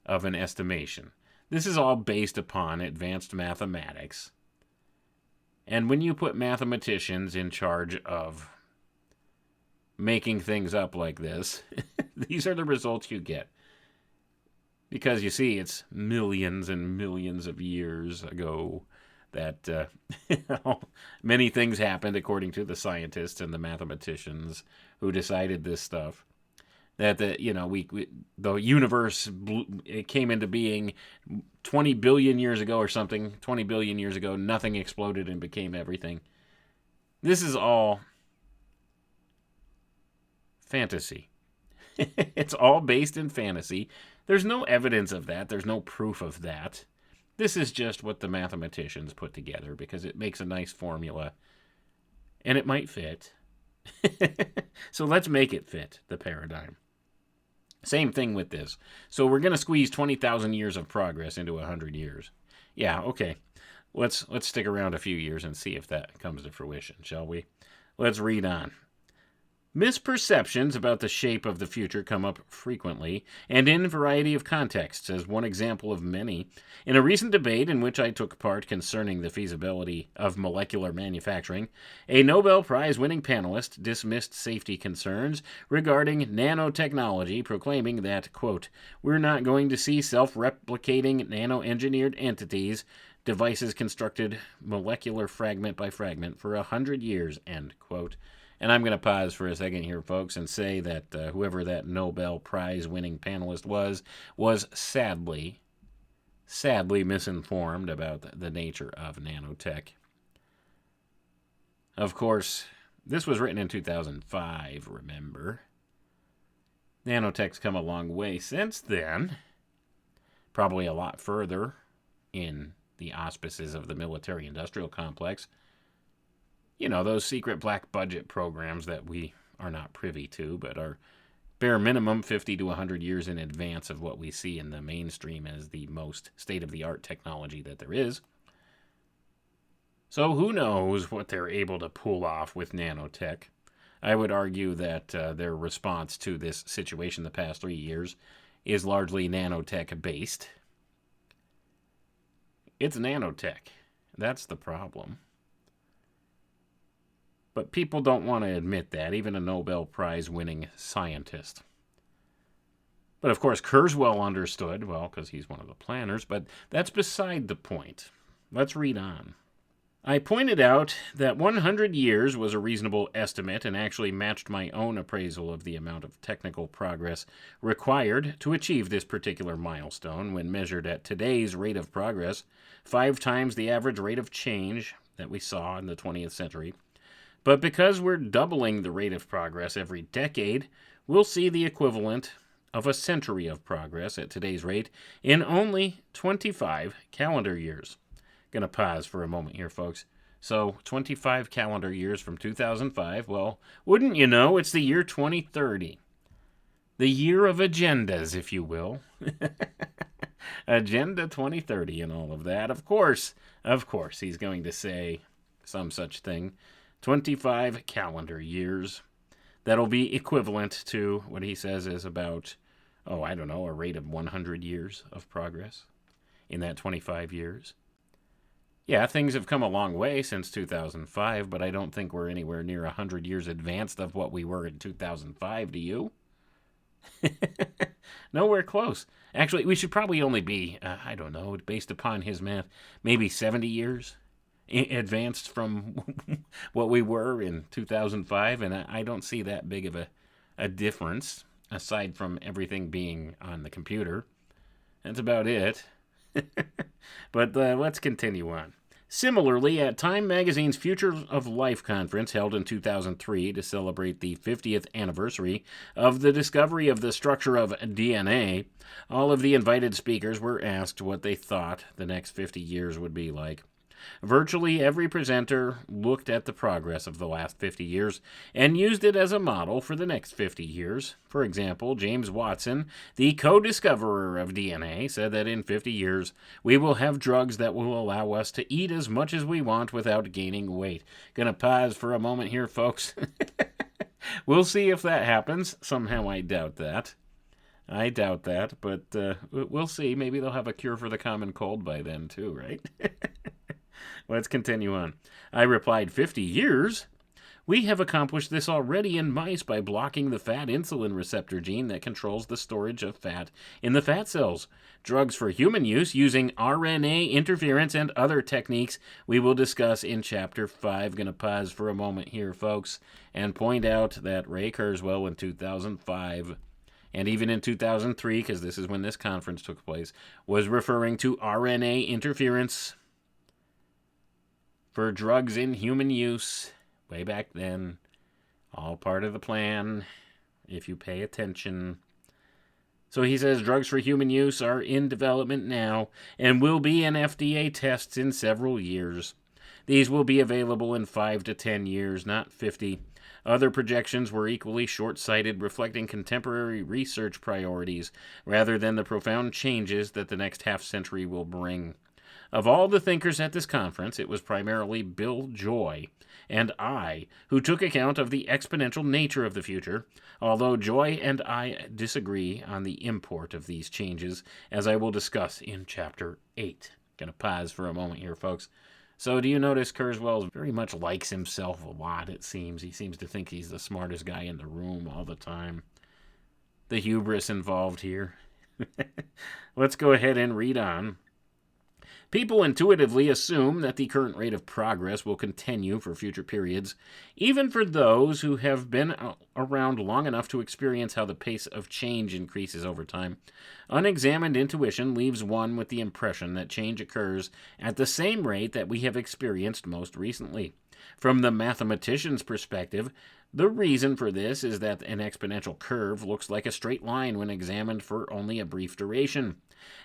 A: of an estimation? This is all based upon advanced mathematics. And when you put mathematicians in charge of making things up like this, these are the results you get. Because you see, it's millions and millions of years ago that many things happened according to the scientists and the mathematicians who decided this stuff. That the universe it came into being 20 billion years ago or something. 20 billion years ago, nothing exploded and became everything. This is all fantasy. It's all based in fantasy. There's no evidence of that. There's no proof of that. This is just what the mathematicians put together because it makes a nice formula. And it might fit. So let's make it fit, the paradigm. Same thing with this. So we're going to squeeze 20,000 years of progress into 100 years. Yeah, okay. Let's stick around a few years and see if that comes to fruition, shall we? Let's read on. Misperceptions about the shape of the future come up frequently, and in a variety of contexts, as one example of many. In a recent debate in which I took part concerning the feasibility of molecular manufacturing, a Nobel Prize-winning panelist dismissed safety concerns regarding nanotechnology, proclaiming that, quote, "We're not going to see self-replicating nano-engineered entities, devices constructed molecular fragment by fragment for 100 years," end quote. And I'm going to pause for a second here, folks, and say that whoever that Nobel Prize-winning panelist was sadly misinformed about the nature of nanotech. Of course, this was written in 2005, remember. Nanotech's come a long way since then. Probably a lot further in the auspices of the military-industrial complex. You know, those secret black budget programs that we are not privy to, but are bare minimum 50 to 100 years in advance of what we see in the mainstream as the most state-of-the-art technology that there is. So who knows what they're able to pull off with nanotech. I would argue that their response to this situation the past 3 years is largely nanotech-based. It's nanotech. That's the problem. But people don't want to admit that, even a Nobel Prize-winning scientist. But of course, Kurzweil understood, well, because he's one of the planners, but that's beside the point. Let's read on. I pointed out that 100 years was a reasonable estimate and actually matched my own appraisal of the amount of technical progress required to achieve this particular milestone when measured at today's rate of progress, 5 times the average rate of change that we saw in the 20th century. But because we're doubling the rate of progress every decade, we'll see the equivalent of a century of progress at today's rate in only 25 calendar years. Going to pause for a moment here, folks. So, 25 calendar years from 2005, well, wouldn't you know, it's the year 2030. The year of agendas, if you will. Agenda 2030 and all of that. Of course, he's going to say some such thing. 25 calendar years. That'll be equivalent to what he says is about, a rate of 100 years of progress in that 25 years. Yeah, things have come a long way since 2005, but I don't think we're anywhere near 100 years advanced of what we were in 2005, do you? Nowhere close. Actually, we should probably only be, I don't know, based upon his math, maybe 70 years advanced from what we were in 2005, and I don't see that big of a difference, aside from everything being on the computer. That's about it. But let's continue on. Similarly, at Time Magazine's Future of Life conference held in 2003 to celebrate the 50th anniversary of the discovery of the structure of DNA, all of the invited speakers were asked what they thought the next 50 years would be like. Virtually every presenter looked at the progress of the last 50 years and used it as a model for the next 50 years. For example, James Watson, the co-discoverer of DNA, said that in 50 years we will have drugs that will allow us to eat as much as we want without gaining weight. Gonna pause for a moment here, folks. We'll see if that happens. Somehow I doubt that. But we'll see. Maybe they'll have a cure for the common cold by then, too, right? Let's continue on. I replied, 50 years? We have accomplished this already in mice by blocking the fat insulin receptor gene that controls the storage of fat in the fat cells. Drugs for human use using RNA interference and other techniques we will discuss in Chapter 5. Going to pause for a moment here, folks, and point out that Ray Kurzweil in 2005, and even in 2003, because this is when this conference took place, was referring to RNA interference for drugs in human use way back then. All part of the plan, if you pay attention. So he says drugs for human use are in development now and will be in FDA tests in several years. These will be available in 5 to 10 years, not 50. Other projections were equally short-sighted, reflecting contemporary research priorities rather than the profound changes that the next half-century will bring. Of all the thinkers at this conference, it was primarily Bill Joy and I who took account of the exponential nature of the future, although Joy and I disagree on the import of these changes, as I will discuss in Chapter 8. Gonna pause for a moment here, folks. So do you notice Kurzweil very much likes himself a lot, it seems. He seems to think he's the smartest guy in the room all the time. The hubris involved here. Let's go ahead and read on. People intuitively assume that the current rate of progress will continue for future periods, even for those who have been around long enough to experience how the pace of change increases over time. Unexamined intuition leaves one with the impression that change occurs at the same rate that we have experienced most recently. From the mathematician's perspective, the reason for this is that an exponential curve looks like a straight line when examined for only a brief duration.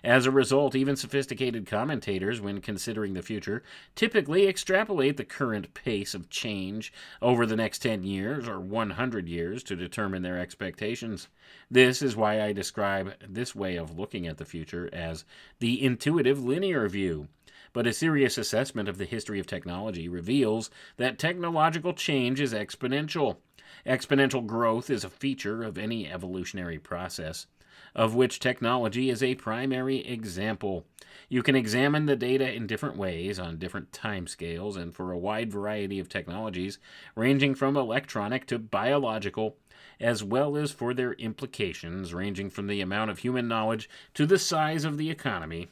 A: As a result, even sophisticated commentators, when considering the future, typically extrapolate the current pace of change over the next 10 years or 100 years to determine their expectations. This is why I describe this way of looking at the future as the intuitive linear view. But a serious assessment of the history of technology reveals that technological change is exponential. Exponential growth is a feature of any evolutionary process, of which technology is a primary example. You can examine the data in different ways on different timescales and for a wide variety of technologies, ranging from electronic to biological, as well as for their implications, ranging from the amount of human knowledge to the size of the economy.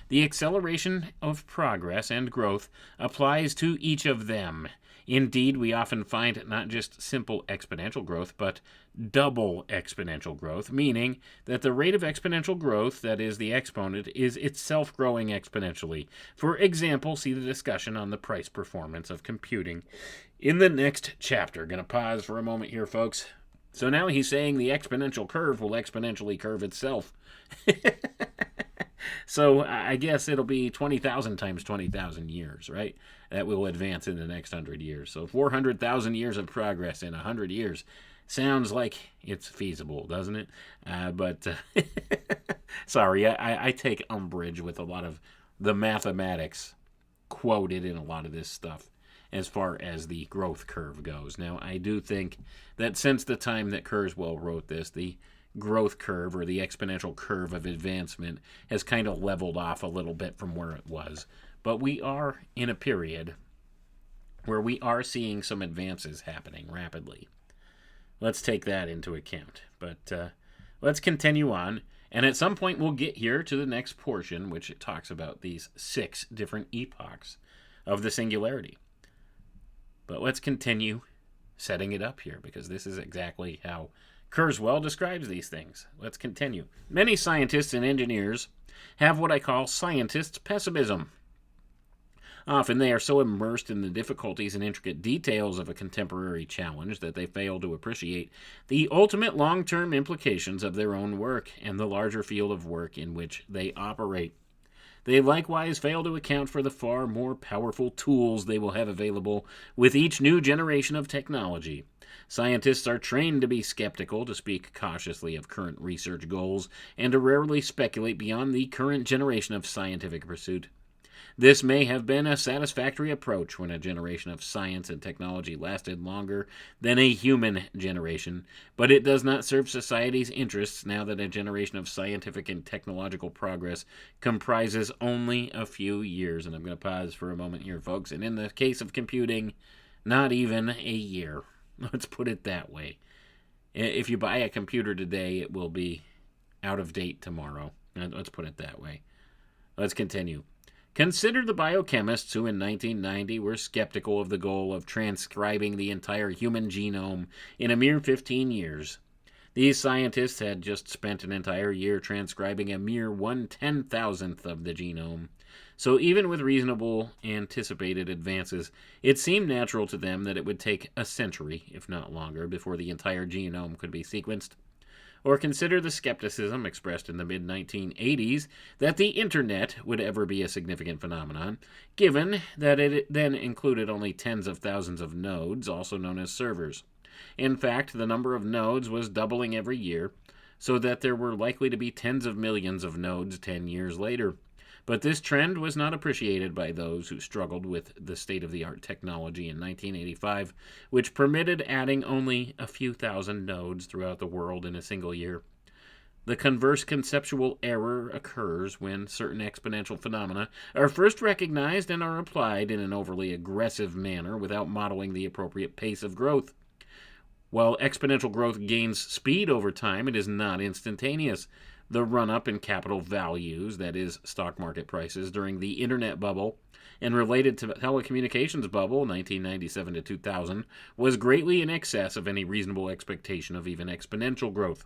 A: The acceleration of progress and growth applies to each of them. Indeed, we often find not just simple exponential growth, but double exponential growth, meaning that the rate of exponential growth, that is, the exponent, is itself growing exponentially. For example, see the discussion on the price performance of computing in the next chapter. Going to pause for a moment here, folks. So now he's saying the exponential curve will exponentially curve itself. So I guess it'll be 20,000 times 20,000 years, right? That will advance in the next 100 years. So 400,000 years of progress in 100 years. Sounds like it's feasible, doesn't it? But sorry, I take umbrage with a lot of the mathematics quoted in a lot of this stuff as far as the growth curve goes. Now, I do think that since the time that Kurzweil wrote this, the growth curve or the exponential curve of advancement has kind of leveled off a little bit from where it was. But we are in a period where we are seeing some advances happening rapidly. Let's take that into account. But Let's continue on, and at some point we'll get here to the next portion, which it talks about these 6 different epochs of the singularity. But let's continue setting it up here, because this is exactly how Kurzweil describes these things. Let's continue. Many scientists and engineers have what I call scientist pessimism. Often they are so immersed in the difficulties and intricate details of a contemporary challenge that they fail to appreciate the ultimate long-term implications of their own work and the larger field of work in which they operate. They likewise fail to account for the far more powerful tools they will have available with each new generation of technology. Scientists are trained to be skeptical, to speak cautiously of current research goals, and to rarely speculate beyond the current generation of scientific pursuit. This may have been a satisfactory approach when a generation of science and technology lasted longer than a human generation, but it does not serve society's interests now that a generation of scientific and technological progress comprises only a few years. And I'm going to pause for a moment here, folks. And in the case of computing, not even a year. Let's put it that way. If you buy a computer today, it will be out of date tomorrow. Let's put it that way. Let's continue. Consider the biochemists who in 1990 were skeptical of the goal of transcribing the entire human genome in a mere 15 years. These scientists had just spent an entire year transcribing a mere 1/10,000th of the genome. So even with reasonable anticipated advances, it seemed natural to them that it would take a century, if not longer, before the entire genome could be sequenced. Or consider the skepticism expressed in the mid-1980s that the Internet would ever be a significant phenomenon, given that it then included only tens of thousands of nodes, also known as servers. In fact, the number of nodes was doubling every year, so that there were likely to be tens of millions of nodes 10 years later. But this trend was not appreciated by those who struggled with the state-of-the-art technology in 1985, which permitted adding only a few thousand nodes throughout the world in a single year. The converse conceptual error occurs when certain exponential phenomena are first recognized and are applied in an overly aggressive manner without modeling the appropriate pace of growth. While exponential growth gains speed over time, it is not instantaneous. The run-up in capital values, that is, stock market prices, during the Internet bubble and related to telecommunications bubble, 1997 to 2000, was greatly in excess of any reasonable expectation of even exponential growth.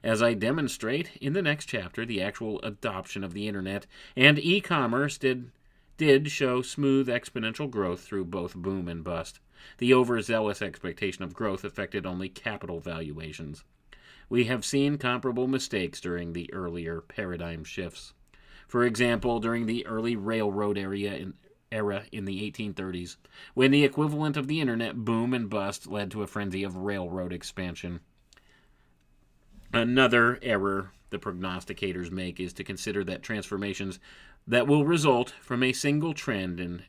A: As I demonstrate in the next chapter, the actual adoption of the Internet and e-commerce did show smooth exponential growth through both boom and bust. The overzealous expectation of growth affected only capital valuations. We have seen comparable mistakes during the earlier paradigm shifts. For example, during the early railroad era in the 1830s, when the equivalent of the Internet boom and bust led to a frenzy of railroad expansion. Another error the prognosticators make is to consider that transformations that will result from a single trend in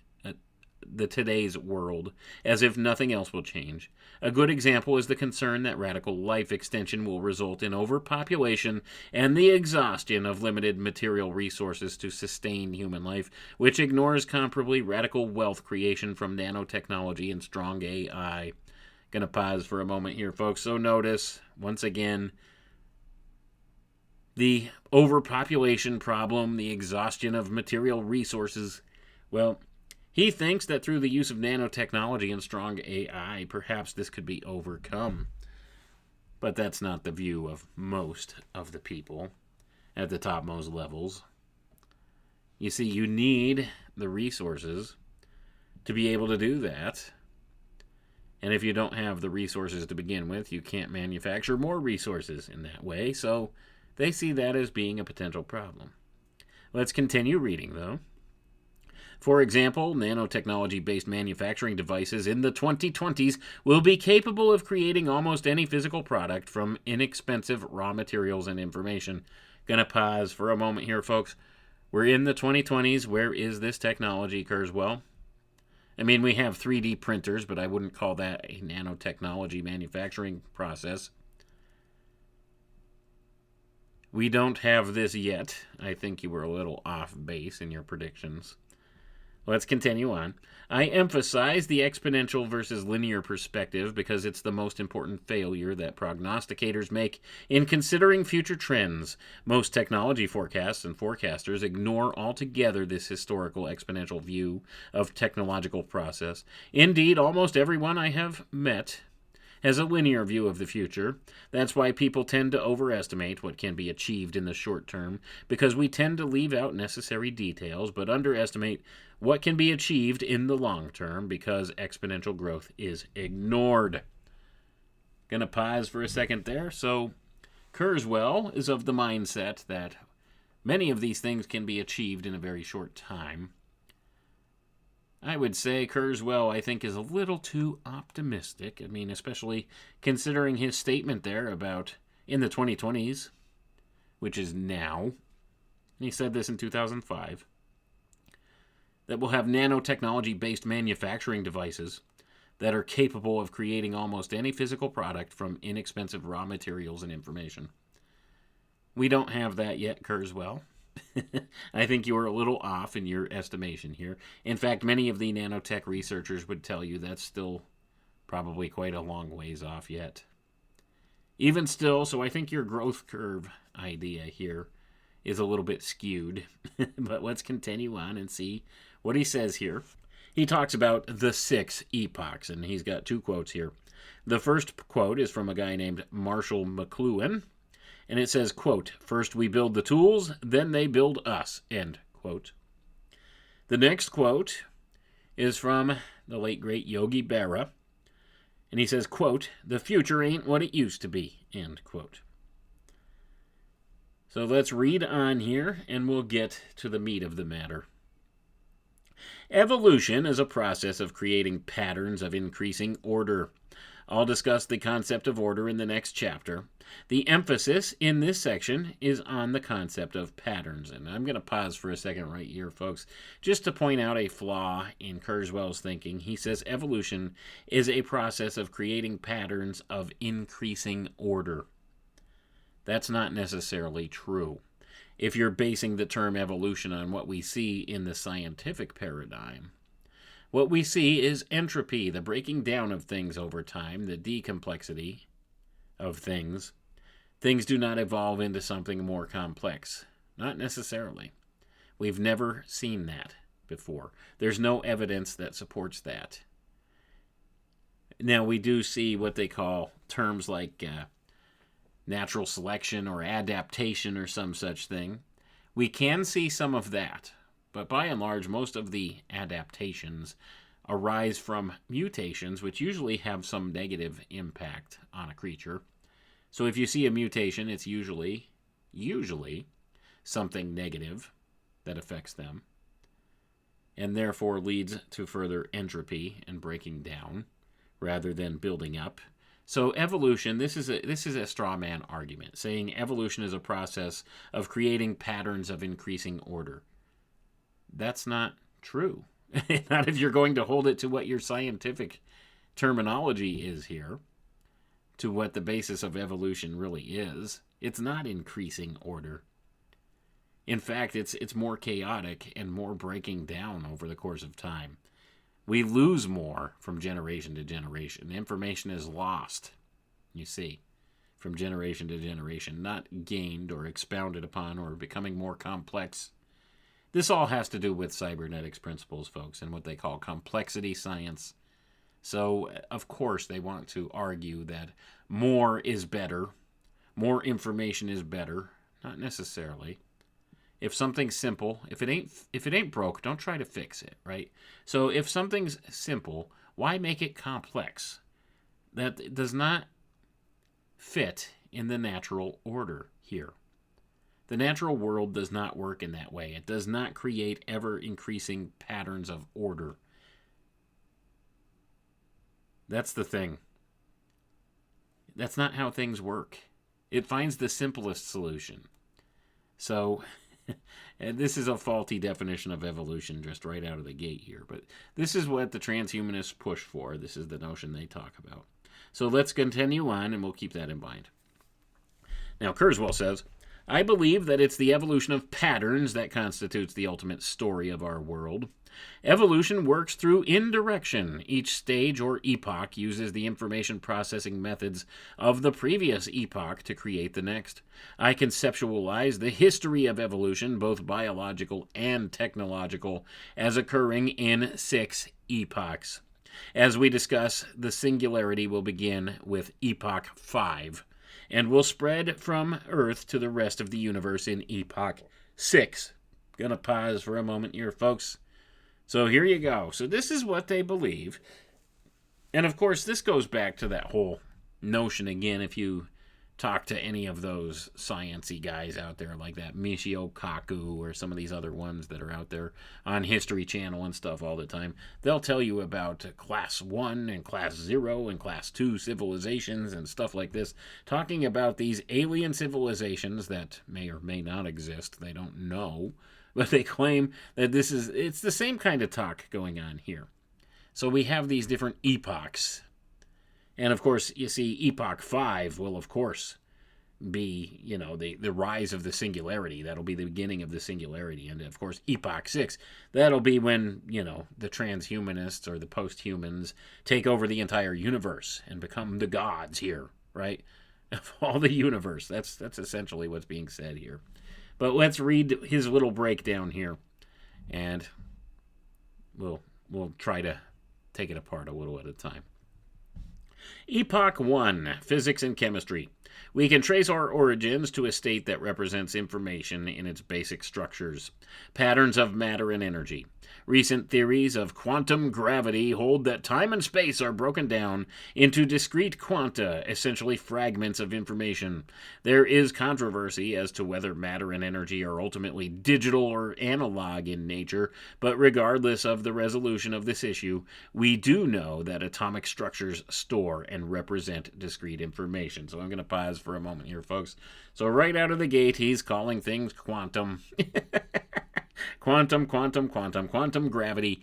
A: the today's world, as if nothing else will change. A good example is the concern that radical life extension will result in overpopulation and the exhaustion of limited material resources to sustain human life, which ignores comparably radical wealth creation from nanotechnology and strong AI. Gonna pause for a moment here, folks. So notice, once again, the overpopulation problem, the exhaustion of material resources. Well, he thinks that through the use of nanotechnology and strong AI, perhaps this could be overcome. But that's not the view of most of the people at the topmost levels. You see, you need the resources to be able to do that. And if you don't have the resources to begin with, you can't manufacture more resources in that way. So they see that as being a potential problem. Let's continue reading, though. For example, nanotechnology-based manufacturing devices in the 2020s will be capable of creating almost any physical product from inexpensive raw materials and information. Gonna pause for a moment here, folks. We're in the 2020s. Where is this technology, Kurzweil? I mean, we have 3D printers, but I wouldn't call that a nanotechnology manufacturing process. We don't have this yet. I think you were a little off base in your predictions. Let's continue on. I emphasize the exponential versus linear perspective because it's the most important failure that prognosticators make in considering future trends. Most technology forecasts and forecasters ignore altogether this historical exponential view of technological process. Indeed, almost everyone I have met has a linear view of the future. That's why people tend to overestimate what can be achieved in the short term, because we tend to leave out necessary details, but underestimate what can be achieved in the long term because exponential growth is ignored. Gonna pause for a second there. So, Kurzweil is of the mindset that many of these things can be achieved in a very short time. I would say Kurzweil, I think, is a little too optimistic. I mean, especially considering his statement there about in the 2020s, which is now. He said this in 2005, that we'll have nanotechnology-based manufacturing devices that are capable of creating almost any physical product from inexpensive raw materials and information. We don't have that yet, Kurzweil. I think you are a little off in your estimation here. In fact, many of the nanotech researchers would tell you that's still probably quite a long ways off yet. Even still, so I think your growth curve idea here is a little bit skewed. But let's continue on and see what he says here. He talks about the 6 epochs, and he's got 2 quotes here. The first quote is from a guy named Marshall McLuhan. And it says, quote, "First we build the tools, then they build us," end quote. The next quote is from the late, great Yogi Berra. And he says, quote, "The future ain't what it used to be," end quote. So let's read on here, and we'll get to the meat of the matter. Evolution is a process of creating patterns of increasing order. I'll discuss the concept of order in the next chapter. The emphasis in this section is on the concept of patterns. And I'm going to pause for a second right here, folks, just to point out a flaw in Kurzweil's thinking. He says evolution is a process of creating patterns of increasing order. That's not necessarily true. If you're basing the term evolution on what we see in the scientific paradigm, what we see is entropy, the breaking down of things over time, the decomplexity of things. Things do not evolve into something more complex. Not necessarily. We've never seen that before. There's no evidence that supports that. Now, we do see what they call terms like natural selection or adaptation or some such thing. We can see some of that. But by and large, most of the adaptations arise from mutations, which usually have some negative impact on a creature. So if you see a mutation, it's usually something negative that affects them, and therefore leads to further entropy and breaking down rather than building up. So evolution, this is a straw man argument, saying evolution is a process of creating patterns of increasing order. That's not true. Not if you're going to hold it to what your scientific terminology is here, to what the basis of evolution really is. It's not increasing order. In fact, it's more chaotic and more breaking down over the course of time. We lose more from generation to generation. Information is lost, you see, from generation to generation, not gained or expounded upon or becoming more complex. This all has to do with cybernetics principles, folks, and what they call complexity science. So, of course, they want to argue that more is better, more information is better. Not necessarily. If something's simple, if it ain't broke, don't try to fix it, right? So, if something's simple, why make it complex? That does not fit in the natural order here. The natural world does not work in that way. It does not create ever-increasing patterns of order. That's the thing. That's not how things work. It finds the simplest solution. So, and this is a faulty definition of evolution just right out of the gate here. But this is what the transhumanists push for. This is the notion they talk about. So let's continue on, and we'll keep that in mind. Now, Kurzweil says, I believe that it's the evolution of patterns that constitutes the ultimate story of our world. Evolution works through indirection. Each stage or epoch uses the information processing methods of the previous epoch to create the next. I conceptualize the history of evolution, both biological and technological, as occurring in 6 epochs. As we discuss, the singularity will begin with Epoch 5 and will spread from Earth to the rest of the universe in Epoch 6. Gonna pause for a moment here, folks. So here you go. So this is what they believe. And of course, this goes back to that whole notion again, if you talk to any of those science-y guys out there like that Michio Kaku or some of these other ones that are out there on History Channel and stuff all the time, they'll tell you about Class 1 and Class 0 and Class 2 civilizations and stuff like this, talking about these alien civilizations that may or may not exist. They don't know. But they claim that it's the same kind of talk going on here. So we have these different epochs. And of course, you see, Epoch 5 will, of course, be, the rise of the singularity. That'll be the beginning of the singularity. And of course, Epoch 6, that'll be when, the transhumanists or the post-humans take over the entire universe and become the gods here, right? Of all the universe. That's essentially what's being said here. But let's read his little breakdown here, and we'll try to take it apart a little at a time. Epoch 1, Physics and Chemistry. We can trace our origins to a state that represents information in its basic structures, patterns of matter and energy. Recent theories of quantum gravity hold that time and space are broken down into discrete quanta, essentially fragments of information. There is controversy as to whether matter and energy are ultimately digital or analog in nature, but regardless of the resolution of this issue, we do know that atomic structures store and represent discrete information. So I'm going to pause for a moment here, folks. So right out of the gate, he's calling things quantum. Quantum gravity.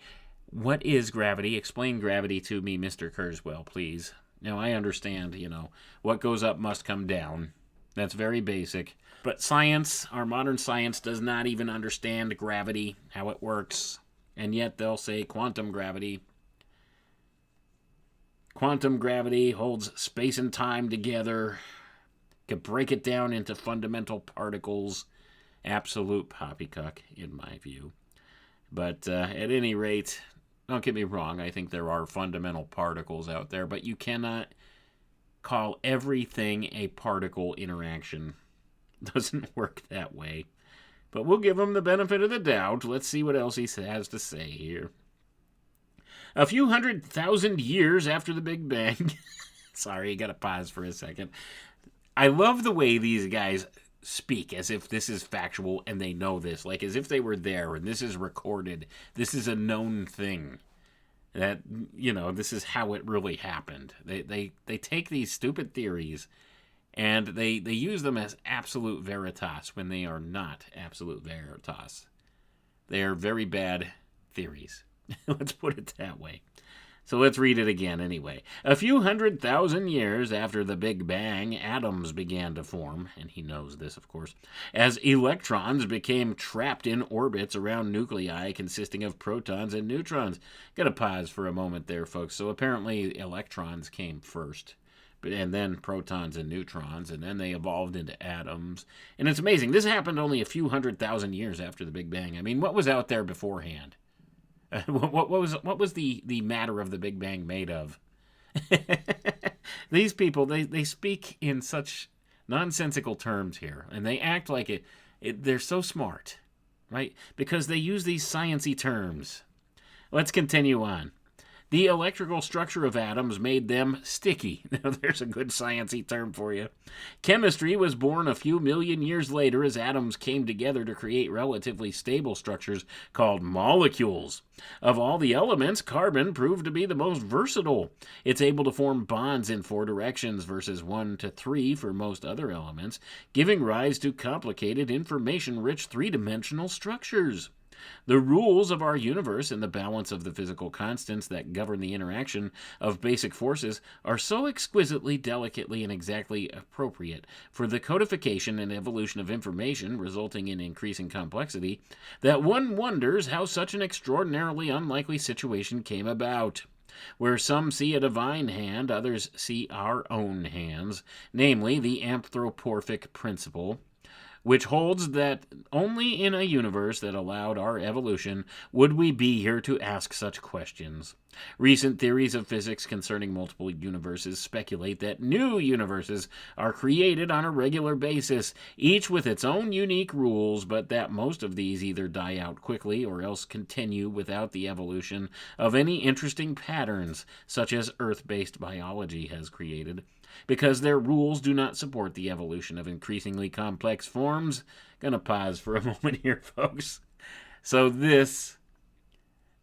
A: What is gravity? Explain gravity to me, Mr. Kurzweil, please. Now, I understand, what goes up must come down. That's very basic. But science, our modern science, does not even understand gravity, how it works. And yet they'll say quantum gravity. Quantum gravity holds space and time together. Can break it down into fundamental particles. Absolute poppycock, in my view. But at any rate, don't get me wrong, I think there are fundamental particles out there, but you cannot call everything a particle interaction. It doesn't work that way. But we'll give him the benefit of the doubt. Let's see what else he has to say here. A few 100,000 years after the Big Bang. Sorry, you gotta pause for a second. I love the way these guys speak as if this is factual and they know this, like as if they were there and this is recorded. This is a known thing. That, this is how it really happened. They take these stupid theories and they use them as absolute veritas when they are not absolute veritas. They are very bad theories. Let's put it that way. So let's read it again anyway. A few 100,000 years after the Big Bang, atoms began to form, and he knows this, of course, as electrons became trapped in orbits around nuclei consisting of protons and neutrons. Gotta pause for a moment there, folks. So apparently electrons came first, and then protons and neutrons, and then they evolved into atoms. And it's amazing. This happened only a few 100,000 years after the Big Bang. I mean, what was out there beforehand? What was the matter of the Big Bang made of? These people, they speak in such nonsensical terms here, and they act like they're so smart, right? Because they use these sciencey terms. Let's continue on. The electrical structure of atoms made them sticky. Now, there's a good sciencey term for you. Chemistry was born a few million years later as atoms came together to create relatively stable structures called molecules. Of all the elements, carbon proved to be the most versatile. It's able to form bonds in 4 directions versus 1 to 3 for most other elements, giving rise to complicated, information-rich 3-dimensional structures. The rules of our universe and the balance of the physical constants that govern the interaction of basic forces are so exquisitely, delicately, and exactly appropriate for the codification and evolution of information, resulting in increasing complexity, that one wonders how such an extraordinarily unlikely situation came about. Where some see a divine hand, others see our own hands, namely the anthropomorphic principle, which holds that only in a universe that allowed our evolution would we be here to ask such questions. Recent theories of physics concerning multiple universes speculate that new universes are created on a regular basis, each with its own unique rules, but that most of these either die out quickly or else continue without the evolution of any interesting patterns, such as Earth-based biology has created, because their rules do not support the evolution of increasingly complex forms. Gonna pause for a moment here, folks. So this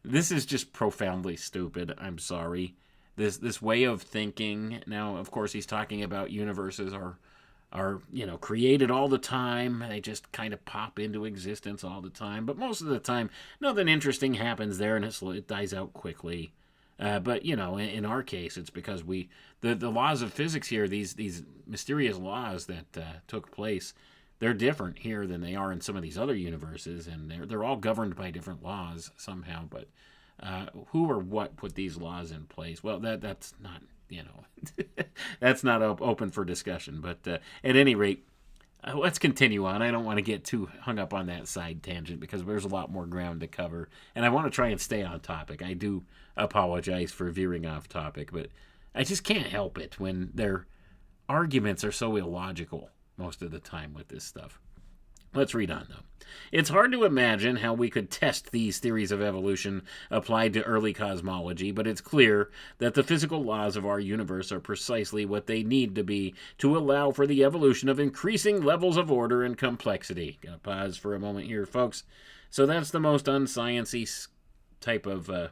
A: is just profoundly stupid. I'm sorry. This way of thinking. Now, of course, he's talking about universes are created all the time. They just kind of pop into existence all the time. But most of the time, nothing interesting happens there, and it dies out quickly. But in our case, it's because the laws of physics here, these mysterious laws that took place, they're different here than they are in some of these other universes, and they're all governed by different laws somehow. But who or what put these laws in place? Well, that's not that's not open for discussion. But at any rate, let's continue on. I don't want to get too hung up on that side tangent because there's a lot more ground to cover, and I want to try and stay on topic. I do apologize for veering off topic, but I just can't help it when their arguments are so illogical most of the time with this stuff. Let's read on, though. It's hard to imagine how we could test these theories of evolution applied to early cosmology, but it's clear that the physical laws of our universe are precisely what they need to be to allow for the evolution of increasing levels of order and complexity. Gonna pause for a moment here, folks. So that's the most unsciency type of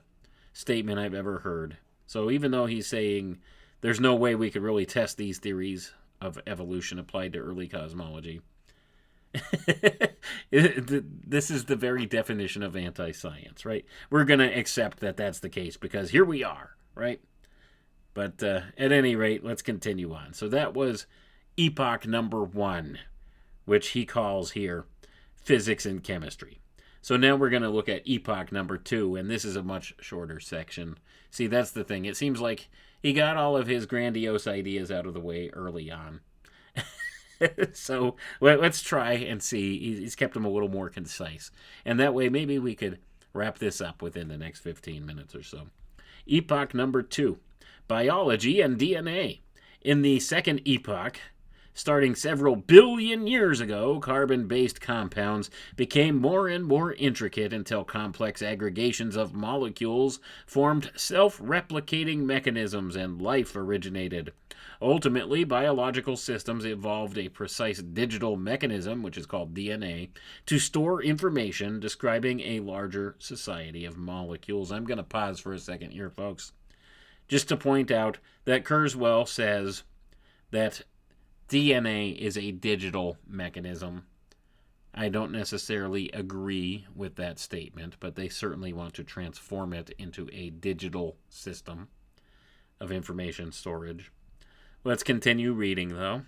A: statement I've ever heard. So even though he's saying there's no way we could really test these theories of evolution applied to early cosmology, this is the very definition of anti-science, right? We're going to accept that that's the case because here we are, right? But at any rate, let's continue on. So that was epoch number 1, which he calls here physics and chemistry. So now we're going to look at epoch number 2, and this is a much shorter section. See, that's the thing. It seems like he got all of his grandiose ideas out of the way early on. So let's try and see. He's kept them a little more concise. And that way, maybe we could wrap this up within the next 15 minutes or so. Epoch number 2, biology and DNA. In the second epoch, starting several billion years ago, carbon-based compounds became more and more intricate until complex aggregations of molecules formed self-replicating mechanisms and life originated. Ultimately, biological systems evolved a precise digital mechanism, which is called DNA, to store information describing a larger society of molecules. I'm going to pause for a second here, folks, just to point out that Kurzweil says that DNA is a digital mechanism. I don't necessarily agree with that statement, but they certainly want to transform it into a digital system of information storage. Let's continue reading, though.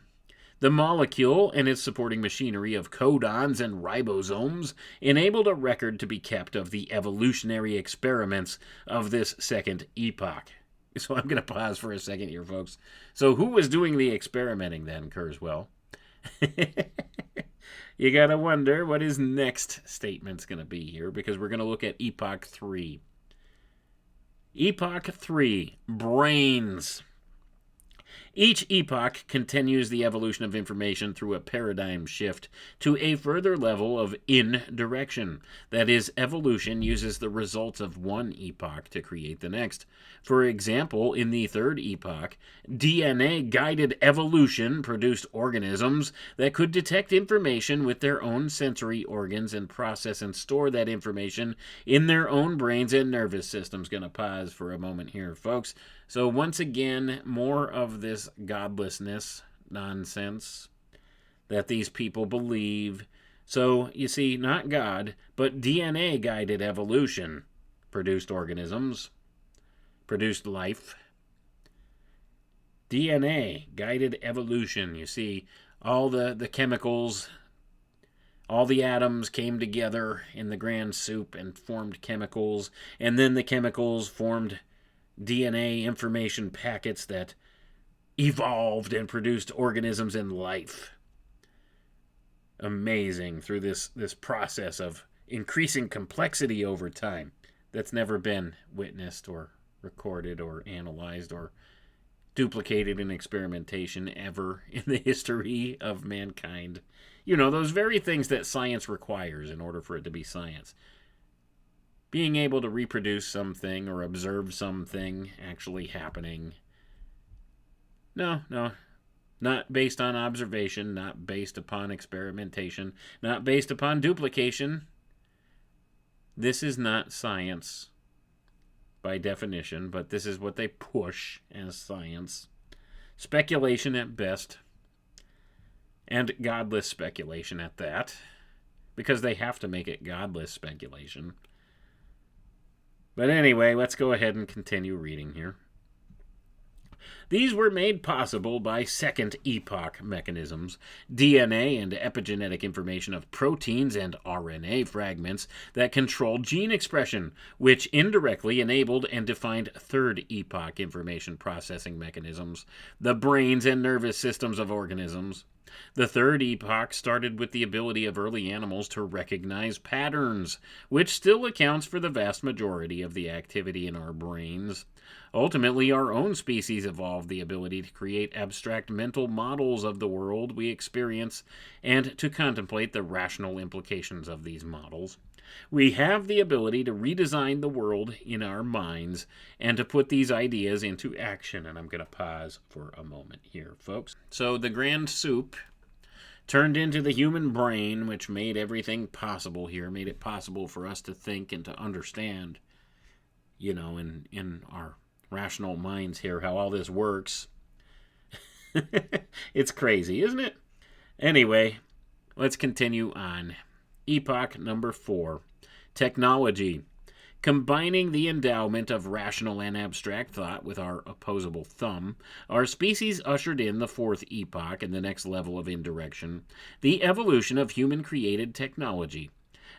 A: The molecule and its supporting machinery of codons and ribosomes enabled a record to be kept of the evolutionary experiments of this second epoch. So I'm going to pause for a second here, folks. So who was doing the experimenting then, Kurzweil? You got to wonder what his next statement's going to be here, because we're going to look at Epoch 3. Epoch 3, brains. Each epoch continues the evolution of information through a paradigm shift to a further level of indirection. That is, evolution uses the results of one epoch to create the next. For example, in the third epoch, DNA-guided evolution produced organisms that could detect information with their own sensory organs and process and store that information in their own brains and nervous systems. Going to pause for a moment here, folks. So once again, more of this godlessness nonsense that these people believe. So, you see, not God, but DNA-guided evolution produced organisms, produced life. DNA-guided evolution, you see, all the chemicals, all the atoms came together in the grand soup and formed chemicals, and then the chemicals formed DNA information packets that evolved and produced organisms and life. Amazing, through this process of increasing complexity over time that's never been witnessed or recorded or analyzed or duplicated in experimentation ever in the history of mankind. You know, those very things that science requires in order for it to be science. Being able to reproduce something or observe something actually happening. No, not based on observation, not based upon experimentation, not based upon duplication. This is not science by definition, but this is what they push as science. Speculation at best, and godless speculation at that, because they have to make it godless speculation. But anyway, let's go ahead and continue reading here. These were made possible by second epoch mechanisms, DNA and epigenetic information of proteins and RNA fragments that controlled gene expression, which indirectly enabled and defined third epoch information processing mechanisms, the brains and nervous systems of organisms. The third epoch started with the ability of early animals to recognize patterns, which still accounts for the vast majority of the activity in our brains. Ultimately, our own species evolved the ability to create abstract mental models of the world we experience and to contemplate the rational implications of these models. We have the ability to redesign the world in our minds and to put these ideas into action. And I'm going to pause for a moment here, folks. So the grand soup turned into the human brain, which made everything possible here, made it possible for us to think and to understand, you know, in our rational minds here, how all this works. It's crazy, isn't it? Anyway, let's continue on. Epoch number 4, technology. Combining the endowment of rational and abstract thought with our opposable thumb, our species ushered in the fourth epoch and the next level of indirection, the evolution of human-created technology.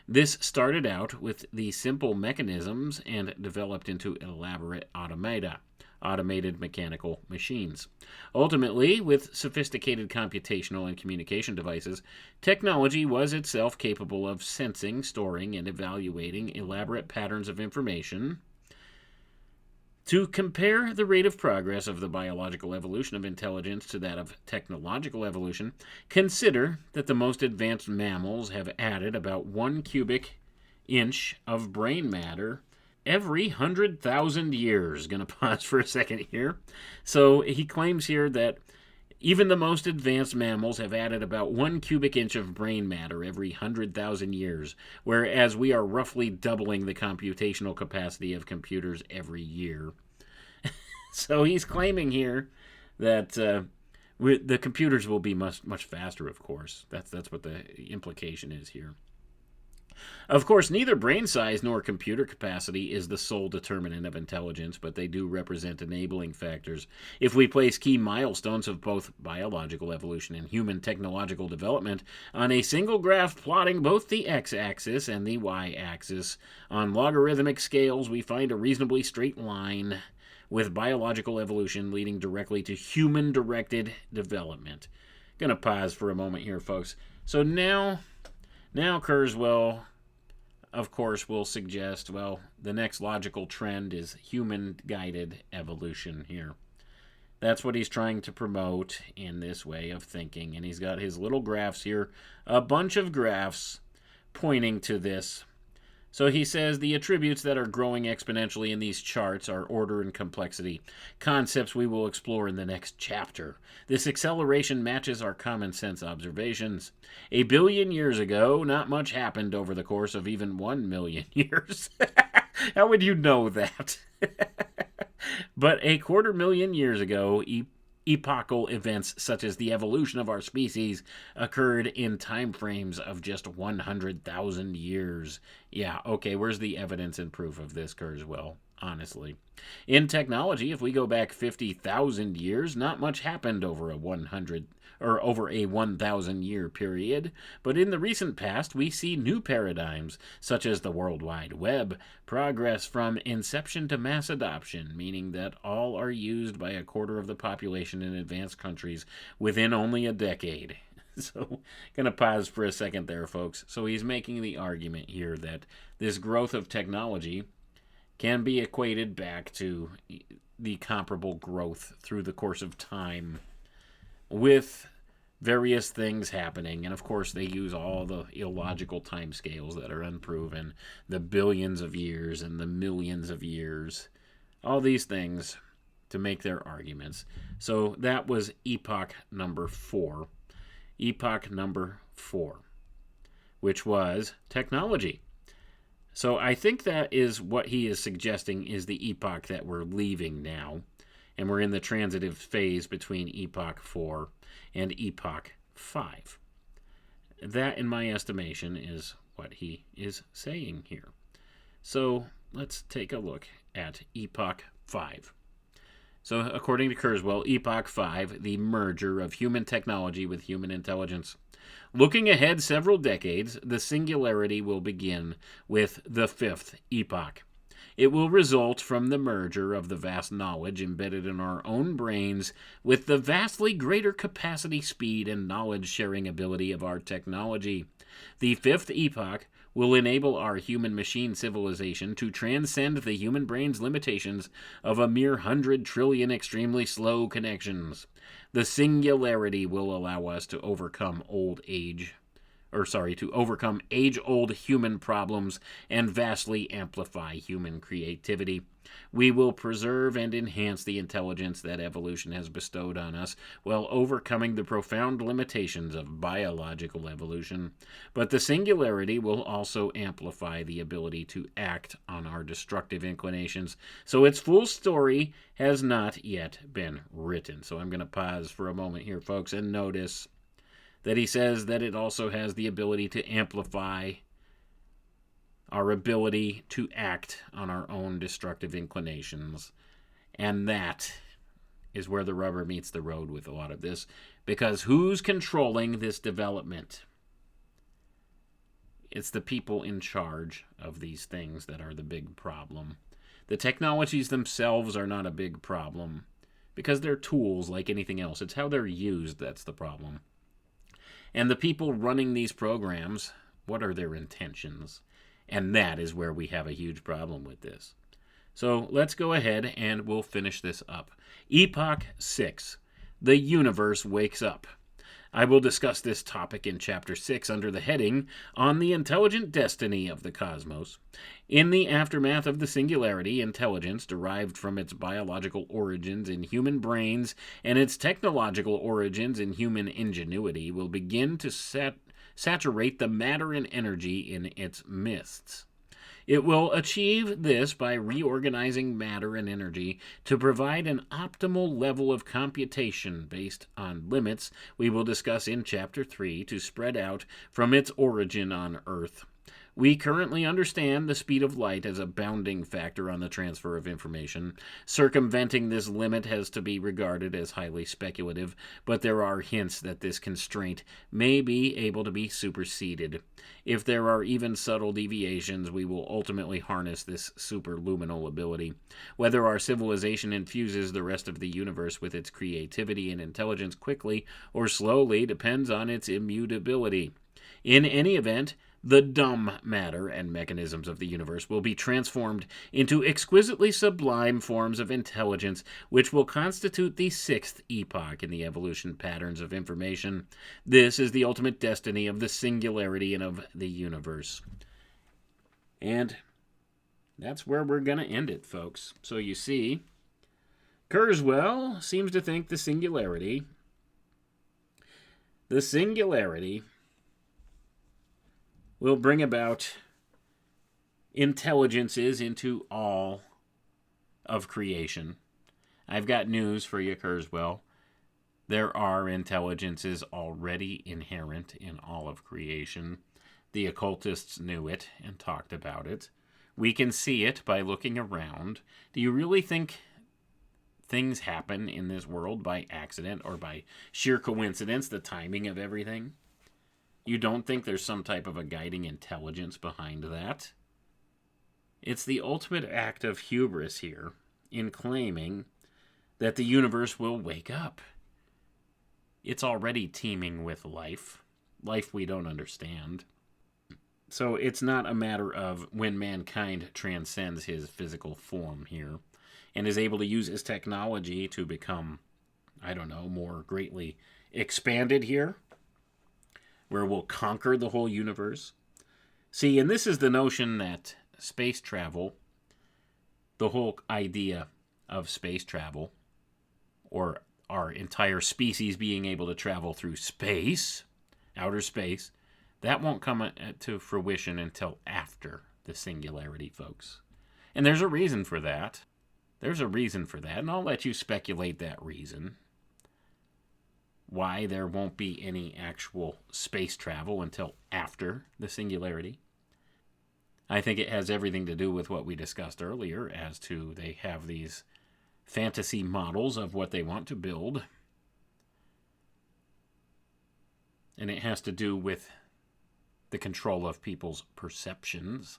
A: This started out with the simple mechanisms and developed into elaborate automata, automated mechanical machines. Ultimately, with sophisticated computational and communication devices, technology was itself capable of sensing, storing, and evaluating elaborate patterns of information. To compare the rate of progress of the biological evolution of intelligence to that of technological evolution, consider that the most advanced mammals have added about 1 cubic inch of brain matter every 100,000 years. Going to pause for a second here. So he claims here that even the most advanced mammals have added about 1 cubic inch of brain matter every 100,000 years, whereas we are roughly doubling the computational capacity of computers every year. So he's claiming here that the computers will be much faster, of course. That's what the implication is here. Of course, neither brain size nor computer capacity is the sole determinant of intelligence, but they do represent enabling factors. If we place key milestones of both biological evolution and human technological development on a single graph plotting both the x-axis and the y-axis on logarithmic scales, we find a reasonably straight line with biological evolution leading directly to human-directed development. Gonna pause for a moment here, folks. So now Kurzweil, of course, will suggest, well, the next logical trend is human-guided evolution here. That's what he's trying to promote in this way of thinking. And he's got his little graphs here, a bunch of graphs pointing to this. So he says the attributes that are growing exponentially in these charts are order and complexity, concepts we will explore in the next chapter. This acceleration matches our common sense observations. 1 billion years ago, not much happened over the course of even 1 million years. How would you know that? But 250,000 years ago, epochal events such as the evolution of our species occurred in time frames of just 100,000 years. Yeah, okay, where's the evidence and proof of this, Kurzweil? Honestly. In technology, if we go back 50,000 years, not much happened over a 1,000 year period, but in the recent past we see new paradigms such as the World Wide Web, progress from inception to mass adoption, meaning that all are used by a quarter of the population in advanced countries within only a decade. So, gonna pause for a second there, folks. So he's making the argument here that this growth of technology can be equated back to the comparable growth through the course of time with various things happening. And of course, they use all the illogical timescales that are unproven, the billions of years and the millions of years, all these things to make their arguments. So that was epoch number 4. Epoch number 4, which was technology. So I think that is what he is suggesting is the epoch that we're leaving now. And we're in the transitive phase between Epoch 4 and Epoch 5. That, in my estimation, is what he is saying here. So let's take a look at Epoch 5. So according to Kurzweil, Epoch 5, the merger of human technology with human intelligence. Looking ahead several decades, the singularity will begin with the 5th epoch. It will result from the merger of the vast knowledge embedded in our own brains with the vastly greater capacity, speed, and knowledge-sharing ability of our technology. The 5th epoch will enable our human-machine civilization to transcend the human brain's limitations of a mere 100 trillion extremely slow connections. The singularity will allow us to overcome age-old human problems and vastly amplify human creativity. We will preserve and enhance the intelligence that evolution has bestowed on us while overcoming the profound limitations of biological evolution. But the singularity will also amplify the ability to act on our destructive inclinations, so its full story has not yet been written. So I'm going to pause for a moment here, folks, and notice that he says that it also has the ability to amplify our ability to act on our own destructive inclinations. And that is where the rubber meets the road with a lot of this. Because who's controlling this development? It's the people in charge of these things that are the big problem. The technologies themselves are not a big problem, because they're tools like anything else. It's how they're used that's the problem. And the people running these programs, what are their intentions? And that is where we have a huge problem with this. So let's go ahead and we'll finish this up. Epoch 6. The universe wakes up. I will discuss this topic in Chapter 6 under the heading, On the Intelligent Destiny of the Cosmos. In the aftermath of the singularity, intelligence derived from its biological origins in human brains and its technological origins in human ingenuity will begin to saturate the matter and energy in its midst. It will achieve this by reorganizing matter and energy to provide an optimal level of computation based on limits we will discuss in Chapter 3 to spread out from its origin on Earth. We currently understand the speed of light as a bounding factor on the transfer of information. Circumventing this limit has to be regarded as highly speculative, but there are hints that this constraint may be able to be superseded. If there are even subtle deviations, we will ultimately harness this superluminal ability. Whether our civilization infuses the rest of the universe with its creativity and intelligence quickly or slowly depends on its immutability. In any event, the dumb matter and mechanisms of the universe will be transformed into exquisitely sublime forms of intelligence, which will constitute the 6th epoch in the evolution patterns of information. This is the ultimate destiny of the singularity and of the universe. And that's where we're going to end it, folks. So you see, Kurzweil seems to think the singularity will bring about intelligences into all of creation. I've got news for you, Kurzweil. There are intelligences already inherent in all of creation. The occultists knew it and talked about it. We can see it by looking around. Do you really think things happen in this world by accident or by sheer coincidence, the timing of everything? You don't think there's some type of a guiding intelligence behind that? It's the ultimate act of hubris here in claiming that the universe will wake up. It's already teeming with life we don't understand. So it's not a matter of when mankind transcends his physical form here and is able to use his technology to become, more greatly expanded here, where we'll conquer the whole universe. See, and this is the notion that space travel, the whole idea of space travel, or our entire species being able to travel through space, outer space, that won't come to fruition until after the singularity, folks. And there's a reason for that. And I'll let you speculate that reason. Why there won't be any actual space travel until after the singularity. I think it has everything to do with what we discussed earlier as to they have these fantasy models of what they want to build. And it has to do with the control of people's perceptions.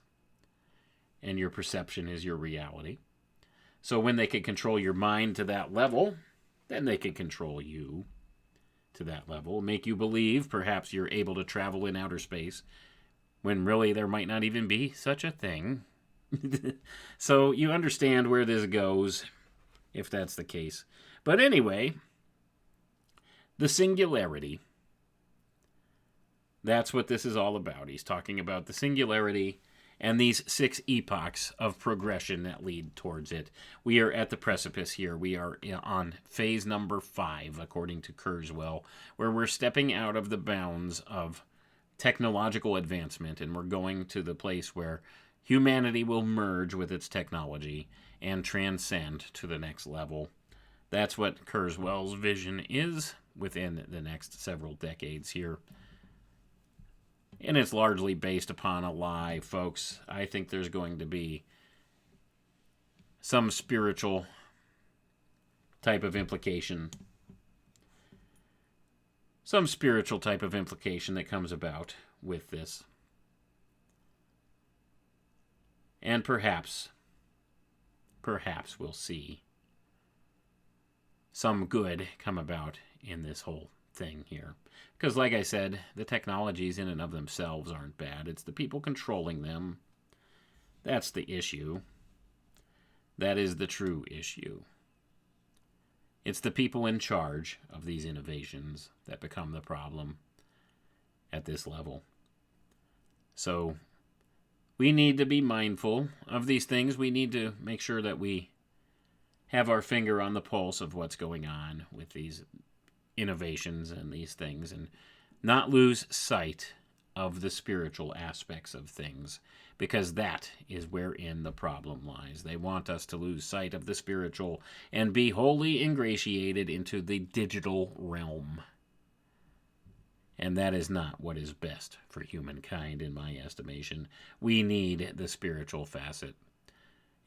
A: And your perception is your reality. So when they can control your mind to that level, then they can control you to that level. Make you believe perhaps you're able to travel in outer space when really there might not even be such a thing. So you understand where this goes, if that's the case. But anyway, the singularity, that's what this is all about. He's talking about the singularity and these 6 epochs of progression that lead towards it. We are at the precipice here. We are on phase number 5, according to Kurzweil, where we're stepping out of the bounds of technological advancement, and we're going to the place where humanity will merge with its technology and transcend to the next level. That's what Kurzweil's vision is within the next several decades here. And it's largely based upon a lie, folks. I think there's going to be some spiritual type of implication. Some spiritual type of implication that comes about with this. And perhaps we'll see some good come about in this whole thing here. Because like I said, the technologies in and of themselves aren't bad. It's the people controlling them. That's the issue. That is the true issue. It's the people in charge of these innovations that become the problem at this level. So we need to be mindful of these things. We need to make sure that we have our finger on the pulse of what's going on with these innovations and these things, and not lose sight of the spiritual aspects of things, because that is wherein the problem lies. They want us to lose sight of the spiritual and be wholly ingratiated into the digital realm. And that is not what is best for humankind, in my estimation. We need the spiritual facet.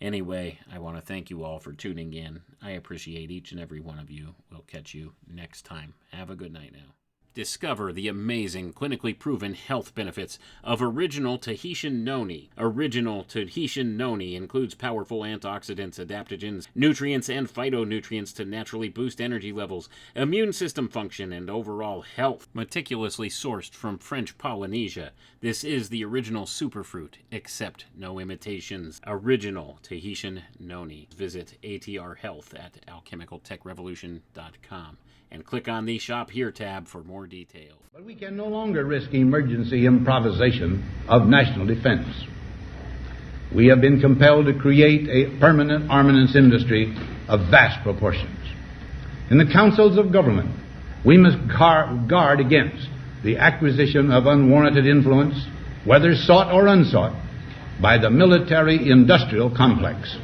A: Anyway, I want to thank you all for tuning in. I appreciate each and every one of you. We'll catch you next time. Have a good night now. Discover the amazing, clinically proven health benefits of original Tahitian noni. Original Tahitian noni includes powerful antioxidants, adaptogens, nutrients, and phytonutrients to naturally boost energy levels, immune system function, and overall health. Meticulously sourced from French Polynesia, this is the original superfruit. Accept no imitations. Original Tahitian noni. Visit ATR Health at alchemicaltechrevolution.com. and click on the Shop Here tab for more details.
B: But we can no longer risk emergency improvisation of national defense. We have been compelled to create a permanent armaments industry of vast proportions. In the councils of government, we must guard against the acquisition of unwarranted influence, whether sought or unsought, by the military-industrial complex.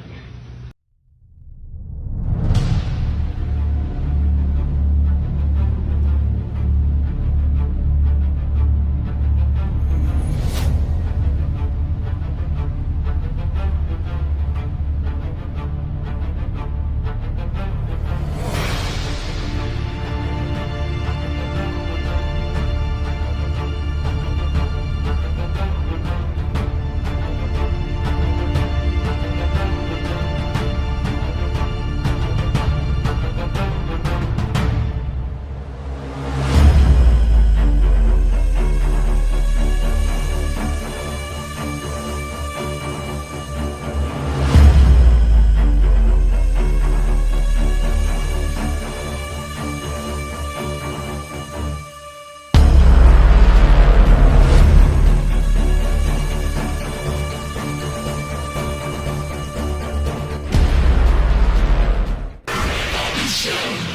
C: Exponential.